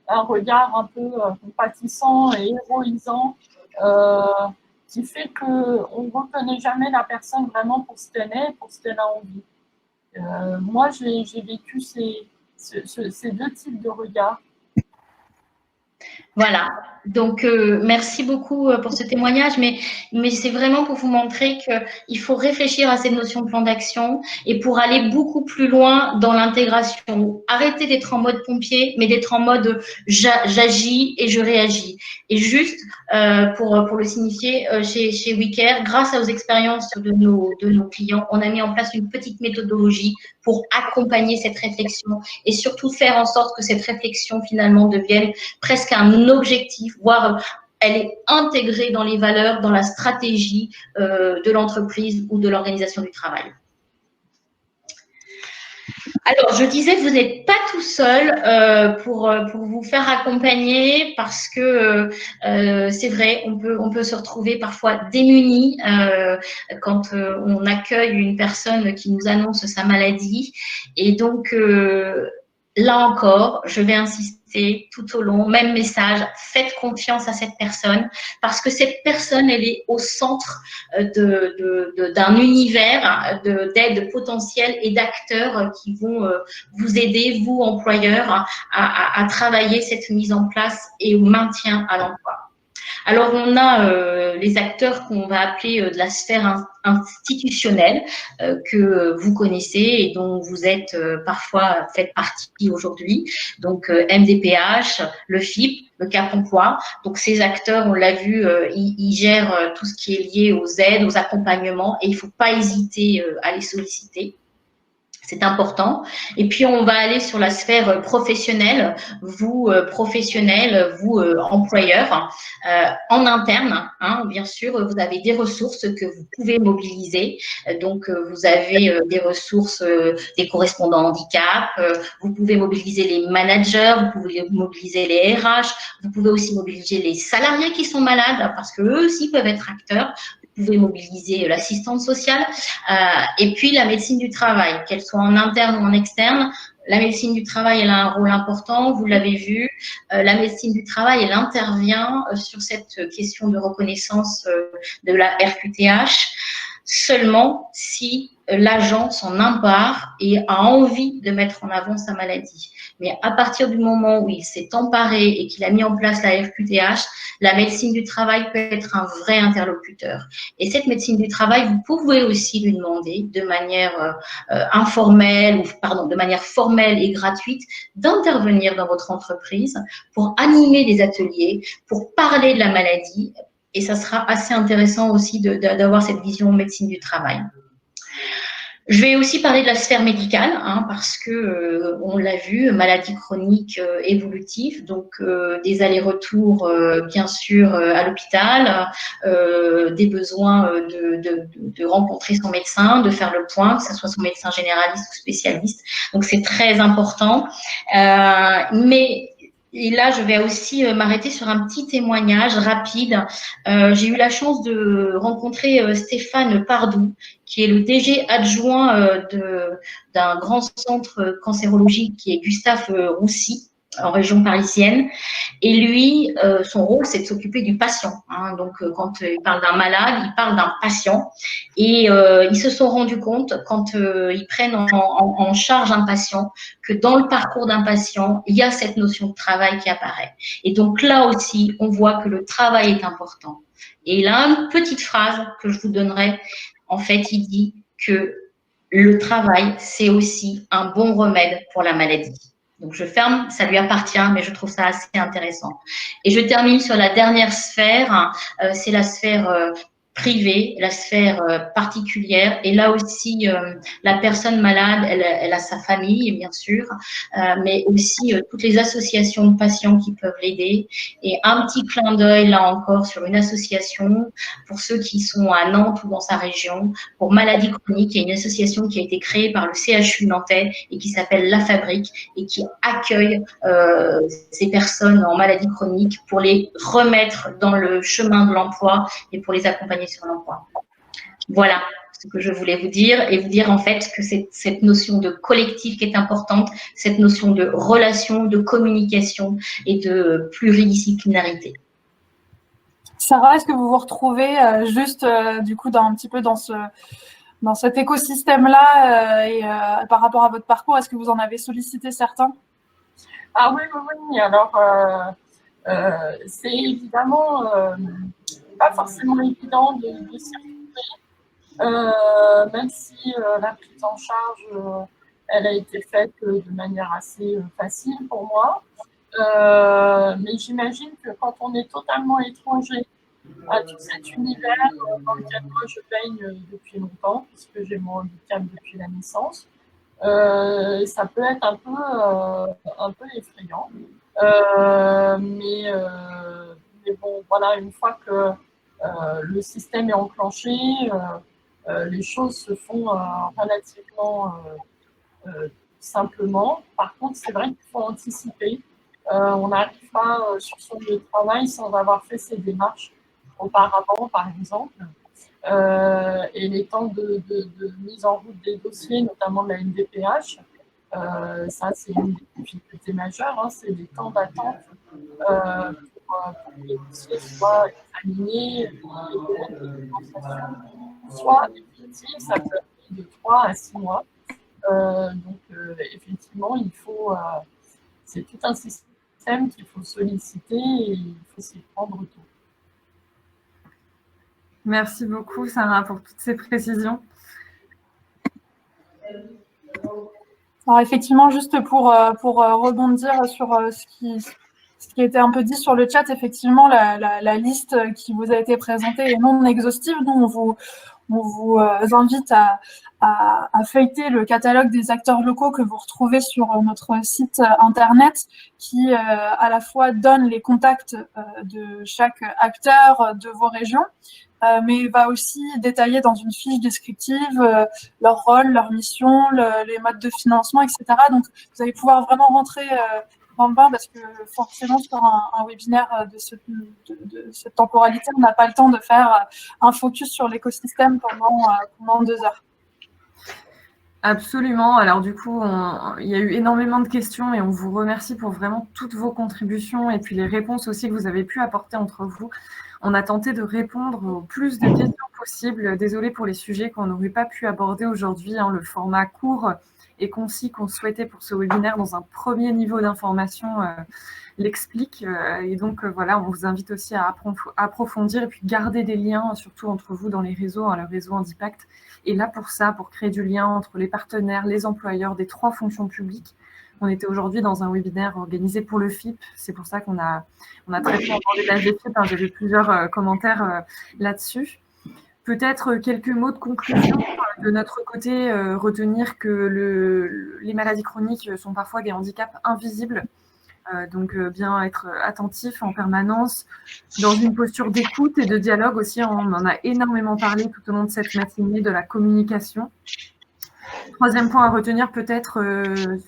un regard un peu compatissant et héroïsant qui fait qu'on ne reconnaît jamais la personne vraiment pour ce qu'elle est, pour ce qu'elle a envie. Moi, j'ai vécu ces deux types de regards. Voilà, donc merci beaucoup pour ce témoignage, mais c'est vraiment pour vous montrer qu'il faut réfléchir à cette notion de plan d'action et pour aller beaucoup plus loin dans l'intégration. Arrêtez d'être en mode pompier, mais d'être en mode j'agis et je réagis. Et juste pour le signifier, chez WeCare, grâce aux expériences de nos clients, on a mis en place une petite méthodologie pour accompagner cette réflexion et surtout faire en sorte que cette réflexion finalement devienne presque un objectif, voire elle est intégrée dans les valeurs, dans la stratégie de l'entreprise ou de l'organisation du travail. Alors, je disais que vous n'êtes pas tout seul pour vous faire accompagner parce que c'est vrai, on peut se retrouver parfois démunis quand on accueille une personne qui nous annonce sa maladie. Et donc, là encore, je vais insister tout au long, même message, faites confiance à cette personne parce que cette personne, elle est au centre d'un univers d'aide potentielle et d'acteurs qui vont vous aider, vous, employeurs, à travailler cette mise en place et au maintien à l'emploi. Alors, on a les acteurs qu'on va appeler de la sphère institutionnelle que vous connaissez et dont vous êtes parfois faites partie aujourd'hui. Donc, MDPH, le FIP, le Cap Emploi. Donc, ces acteurs, on l'a vu, ils gèrent tout ce qui est lié aux aides, aux accompagnements et il ne faut pas hésiter à les solliciter. C'est important. Et puis, on va aller sur la sphère professionnelle, vous professionnels, vous employeurs, en interne, hein, bien sûr, vous avez des ressources que vous pouvez mobiliser. Donc, vous avez des ressources, des correspondants handicap, vous pouvez mobiliser les managers, vous pouvez mobiliser les RH, vous pouvez aussi mobiliser les salariés qui sont malades parce qu'eux aussi peuvent être acteurs. Vous pouvez mobiliser l'assistante sociale et puis la médecine du travail, qu'elle soit en interne ou en externe. La médecine du travail, elle a un rôle important, vous l'avez vu. La médecine du travail, elle intervient sur cette question de reconnaissance de la RQTH seulement si l'agent s'en empare et a envie de mettre en avant sa maladie. Mais à partir du moment où il s'est emparé et qu'il a mis en place la RQTH, la médecine du travail peut être un vrai interlocuteur. Et cette médecine du travail, vous pouvez aussi lui demander de manière informelle, de manière formelle et gratuite, d'intervenir dans votre entreprise pour animer des ateliers, pour parler de la maladie. Et ça sera assez intéressant aussi d'avoir cette vision médecine du travail. Je vais aussi parler de la sphère médicale, parce que on l'a vu, maladie chronique évolutive, donc des allers-retours bien sûr à l'hôpital, des besoins de rencontrer son médecin, de faire le point, que ce soit son médecin généraliste ou spécialiste. Donc c'est très important. Et là, je vais aussi m'arrêter sur un petit témoignage rapide. J'ai eu la chance de rencontrer Stéphane Pardou, qui est le DG adjoint d'un grand centre cancérologique qui est Gustave Roussy, en région parisienne. Et lui, son rôle, c'est de s'occuper du patient. Donc, quand il parle d'un malade, il parle d'un patient. Et ils se sont rendus compte, quand ils prennent en charge un patient, que dans le parcours d'un patient, il y a cette notion de travail qui apparaît. Et donc là aussi, on voit que le travail est important. Et là, une petite phrase que je vous donnerai, en fait, il dit que le travail, c'est aussi un bon remède pour la maladie. Donc, je ferme, ça lui appartient, mais je trouve ça assez intéressant. Et je termine sur la dernière sphère, c'est la sphère privée, la sphère particulière. Et là aussi, la personne malade, elle a sa famille, bien sûr, mais aussi toutes les associations de patients qui peuvent l'aider. Et un petit clin d'œil, là encore, sur une association, pour ceux qui sont à Nantes ou dans sa région, pour maladies chroniques. Il y a une association qui a été créée par le CHU nantais et qui s'appelle La Fabrique et qui accueille ces personnes en maladie chronique pour les remettre dans le chemin de l'emploi et pour les accompagner sur l'emploi. Voilà ce que je voulais vous dire et vous dire en fait que c'est cette notion de collectif qui est importante, cette notion de relation, de communication et de pluridisciplinarité. Sarah, est-ce que vous vous retrouvez juste du coup un petit peu dans cet écosystème-là et par rapport à votre parcours, est-ce que vous en avez sollicité certains? Ah oui. Alors, c'est évidemment pas forcément évident de s'y retrouver, même si la prise en charge, elle a été faite de manière assez facile pour moi. Mais j'imagine que quand on est totalement étranger à tout cet univers dans lequel moi je baigne depuis longtemps, puisque j'ai mon handicap depuis la naissance, ça peut être un peu effrayant. Mais bon, voilà, une fois que le système est enclenché, les choses se font relativement simplement. Par contre, c'est vrai qu'il faut anticiper. On n'arrive pas sur son lieu de travail sans avoir fait ces démarches auparavant, par exemple. Et les temps de mise en route des dossiers, notamment de la NDPH, ça c'est une des difficultés majeures, c'est des temps d'attente pour que les dossiers soient examinés, et de compensation, soit définitive, ça peut être de 3 à 6 mois. Donc effectivement, c'est tout un système qu'il faut solliciter et il faut s'y prendre tôt. Merci beaucoup, Sarah, pour toutes ces précisions. Alors effectivement, juste pour rebondir sur ce qui a été un peu dit sur le chat, effectivement, la liste qui vous a été présentée est non exhaustive. Nous, on vous invite à feuilleter le catalogue des acteurs locaux que vous retrouvez sur notre site internet qui à la fois donne les contacts de chaque acteur de vos régions, mais va aussi détailler dans une fiche descriptive leur rôle, leur mission, les modes de financement, etc. Donc, vous allez pouvoir vraiment rentrer dans le bain parce que forcément, sur un webinaire de cette temporalité, on n'a pas le temps de faire un focus sur l'écosystème pendant 2 heures. Absolument. Alors du coup, il y a eu énormément de questions et on vous remercie pour vraiment toutes vos contributions et puis les réponses aussi que vous avez pu apporter entre vous. On a tenté de répondre au plus de questions possibles. Désolée pour les sujets qu'on n'aurait pas pu aborder aujourd'hui. Le format court et concis qu'on souhaitait pour ce webinaire dans un premier niveau d'information l'explique. Et donc, voilà, on vous invite aussi à approfondir et puis garder des liens, surtout entre vous dans les réseaux, le réseau Handipact est là pour ça, pour créer du lien entre les partenaires, les employeurs des 3 fonctions publiques. On était aujourd'hui dans un webinaire organisé pour le FIP. C'est pour ça qu'on a très peu abordé l'âge des FIP. J'ai vu plusieurs commentaires là-dessus. Peut-être quelques mots de conclusion. De notre côté, retenir que les maladies chroniques sont parfois des handicaps invisibles. Donc, bien être attentif en permanence, dans une posture d'écoute et de dialogue aussi. On en a énormément parlé tout au long de cette matinée, de la communication. Troisième point à retenir, peut-être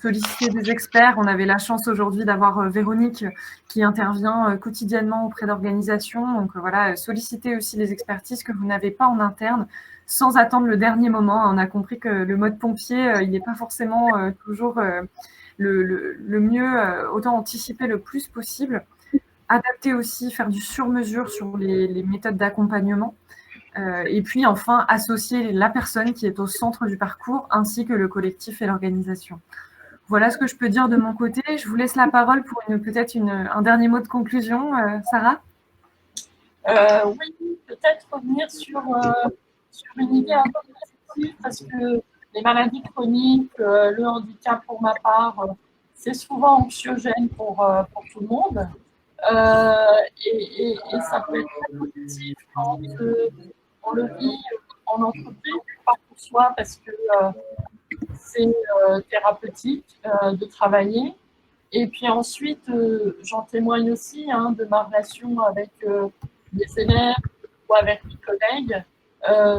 solliciter des experts. On avait la chance aujourd'hui d'avoir Véronique qui intervient quotidiennement auprès d'organisations. Donc voilà, solliciter aussi les expertises que vous n'avez pas en interne sans attendre le dernier moment. On a compris que le mode pompier, il n'est pas forcément toujours le mieux. Autant anticiper le plus possible. Adapter aussi, faire du sur-mesure sur les méthodes d'accompagnement. Et puis enfin, associer la personne qui est au centre du parcours ainsi que le collectif et l'organisation. Voilà ce que je peux dire de mon côté. Je vous laisse la parole pour peut-être un dernier mot de conclusion. Sarah ? Oui, peut-être revenir sur une idée un peu positive, parce que les maladies chroniques, le handicap pour ma part, c'est souvent anxiogène pour tout le monde. Et ça peut être très positif quand on le vit en entreprise, pas pour soi, parce que c'est thérapeutique de travailler. Et puis ensuite, j'en témoigne aussi de ma relation avec les élèves ou avec mes collègues.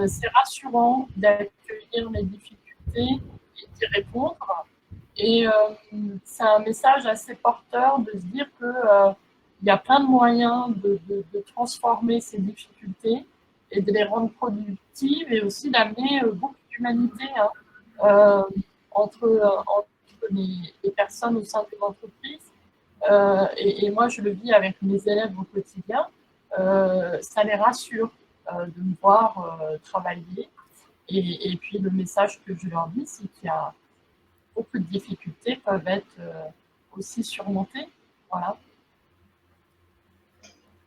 C'est rassurant d'accueillir mes difficultés et d'y répondre. Et c'est un message assez porteur de se dire qu'il y a plein de moyens de transformer ces difficultés et de les rendre productives, et aussi d'amener beaucoup d'humanité entre les personnes au sein d'une entreprise. Et moi, je le vis avec mes élèves au quotidien. Ça les rassure de me voir travailler. Et puis, le message que je leur dis, c'est qu'il y a beaucoup de difficultés peuvent être aussi surmontées. Voilà.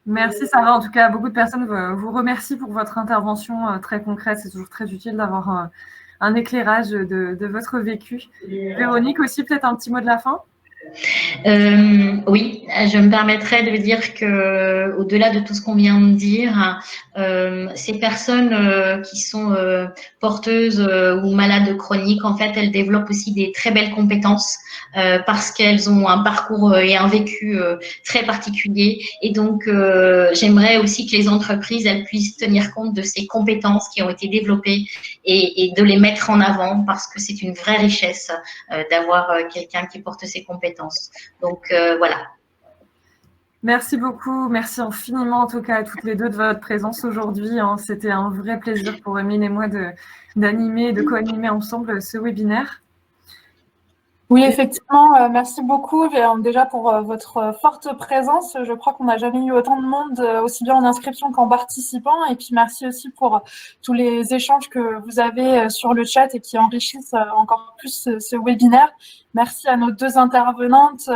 Merci Sarah. En tout cas, beaucoup de personnes vous remercient pour votre intervention très concrète. C'est toujours très utile d'avoir un éclairage de votre vécu. Véronique aussi, peut-être un petit mot de la fin ? Oui, je me permettrais de dire que, au-delà de tout ce qu'on vient de dire, ces personnes qui sont porteuses ou malades chroniques, en fait, elles développent aussi des très belles compétences parce qu'elles ont un parcours et un vécu très particulier. Et donc, j'aimerais aussi que les entreprises, elles puissent tenir compte de ces compétences qui ont été développées et de les mettre en avant, parce que c'est une vraie richesse d'avoir quelqu'un qui porte ces compétences. Donc, voilà. Merci beaucoup. Merci infiniment, en tout cas, à toutes les deux de votre présence aujourd'hui. C'était un vrai plaisir pour Emile et moi d'animer et de co-animer ensemble ce webinaire. Oui, effectivement, merci beaucoup déjà pour votre forte présence. Je crois qu'on n'a jamais eu autant de monde, aussi bien en inscription qu'en participant. Et puis merci aussi pour tous les échanges que vous avez sur le chat et qui enrichissent encore plus ce webinaire. Merci à nos deux intervenantes,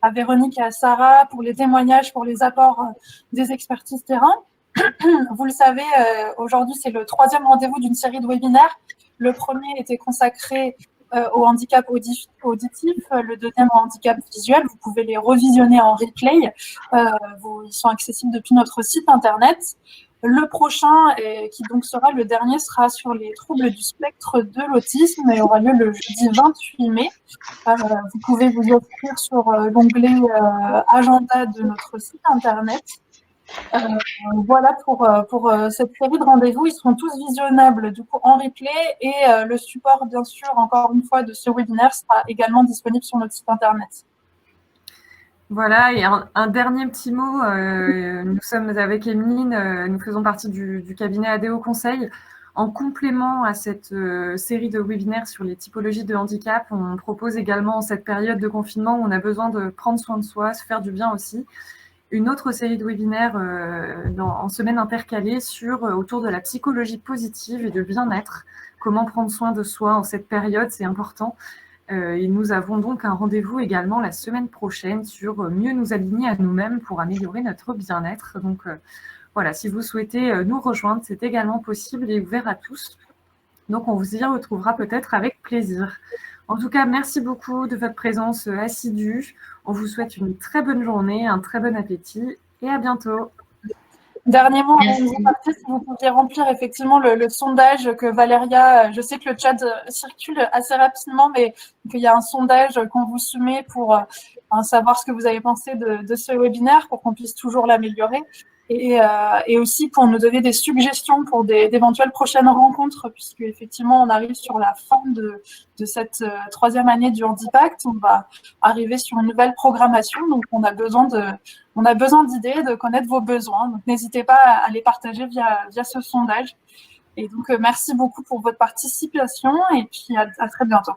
à Véronique et à Sarah, pour les témoignages, pour les apports des expertises terrain. Vous le savez, aujourd'hui, c'est le 3e rendez-vous d'une série de webinaires. Le premier était consacré au handicap auditif, le 2e au handicap visuel. Vous pouvez les revisionner en replay. Ils sont accessibles depuis notre site internet. Le prochain, qui donc sera le dernier, sera sur les troubles du spectre de l'autisme et aura lieu le jeudi 28 mai. Vous pouvez vous inscrire sur l'onglet agenda de notre site internet. Voilà pour cette série de rendez-vous. Ils seront tous visionnables du coup en replay, et le support, bien sûr, encore une fois, de ce webinaire sera également disponible sur notre site internet. Voilà, et un dernier petit mot. Nous sommes avec Emeline, nous faisons partie du cabinet ADO Conseil. En complément à cette série de webinaires sur les typologies de handicap, on propose également, en cette période de confinement où on a besoin de prendre soin de soi, se faire du bien aussi, une autre série de webinaires en semaine intercalée autour de la psychologie positive et de bien-être. Comment prendre soin de soi en cette période, c'est important. Et nous avons donc un rendez-vous également la semaine prochaine sur mieux nous aligner à nous-mêmes pour améliorer notre bien-être. Donc voilà, si vous souhaitez nous rejoindre, c'est également possible et ouvert à tous. Donc on vous y retrouvera peut-être avec plaisir. En tout cas, merci beaucoup de votre présence assidue. On vous souhaite une très bonne journée, un très bon appétit et à bientôt. Dernier mot avant Merci. de vous partir, si vous pouviez remplir effectivement le sondage que Valéria, je sais que le chat circule assez rapidement, mais qu'il y a un sondage qu'on vous soumet pour savoir ce que vous avez pensé de ce webinaire, pour qu'on puisse toujours l'améliorer. Et aussi pour nous donner des suggestions pour d'éventuelles prochaines rencontres, puisque effectivement on arrive sur la fin de cette troisième année du Handipact. On va arriver sur une nouvelle programmation, donc on a besoin d'idées, de connaître vos besoins. Donc n'hésitez pas à les partager via ce sondage. Et donc merci beaucoup pour votre participation et puis à très bientôt.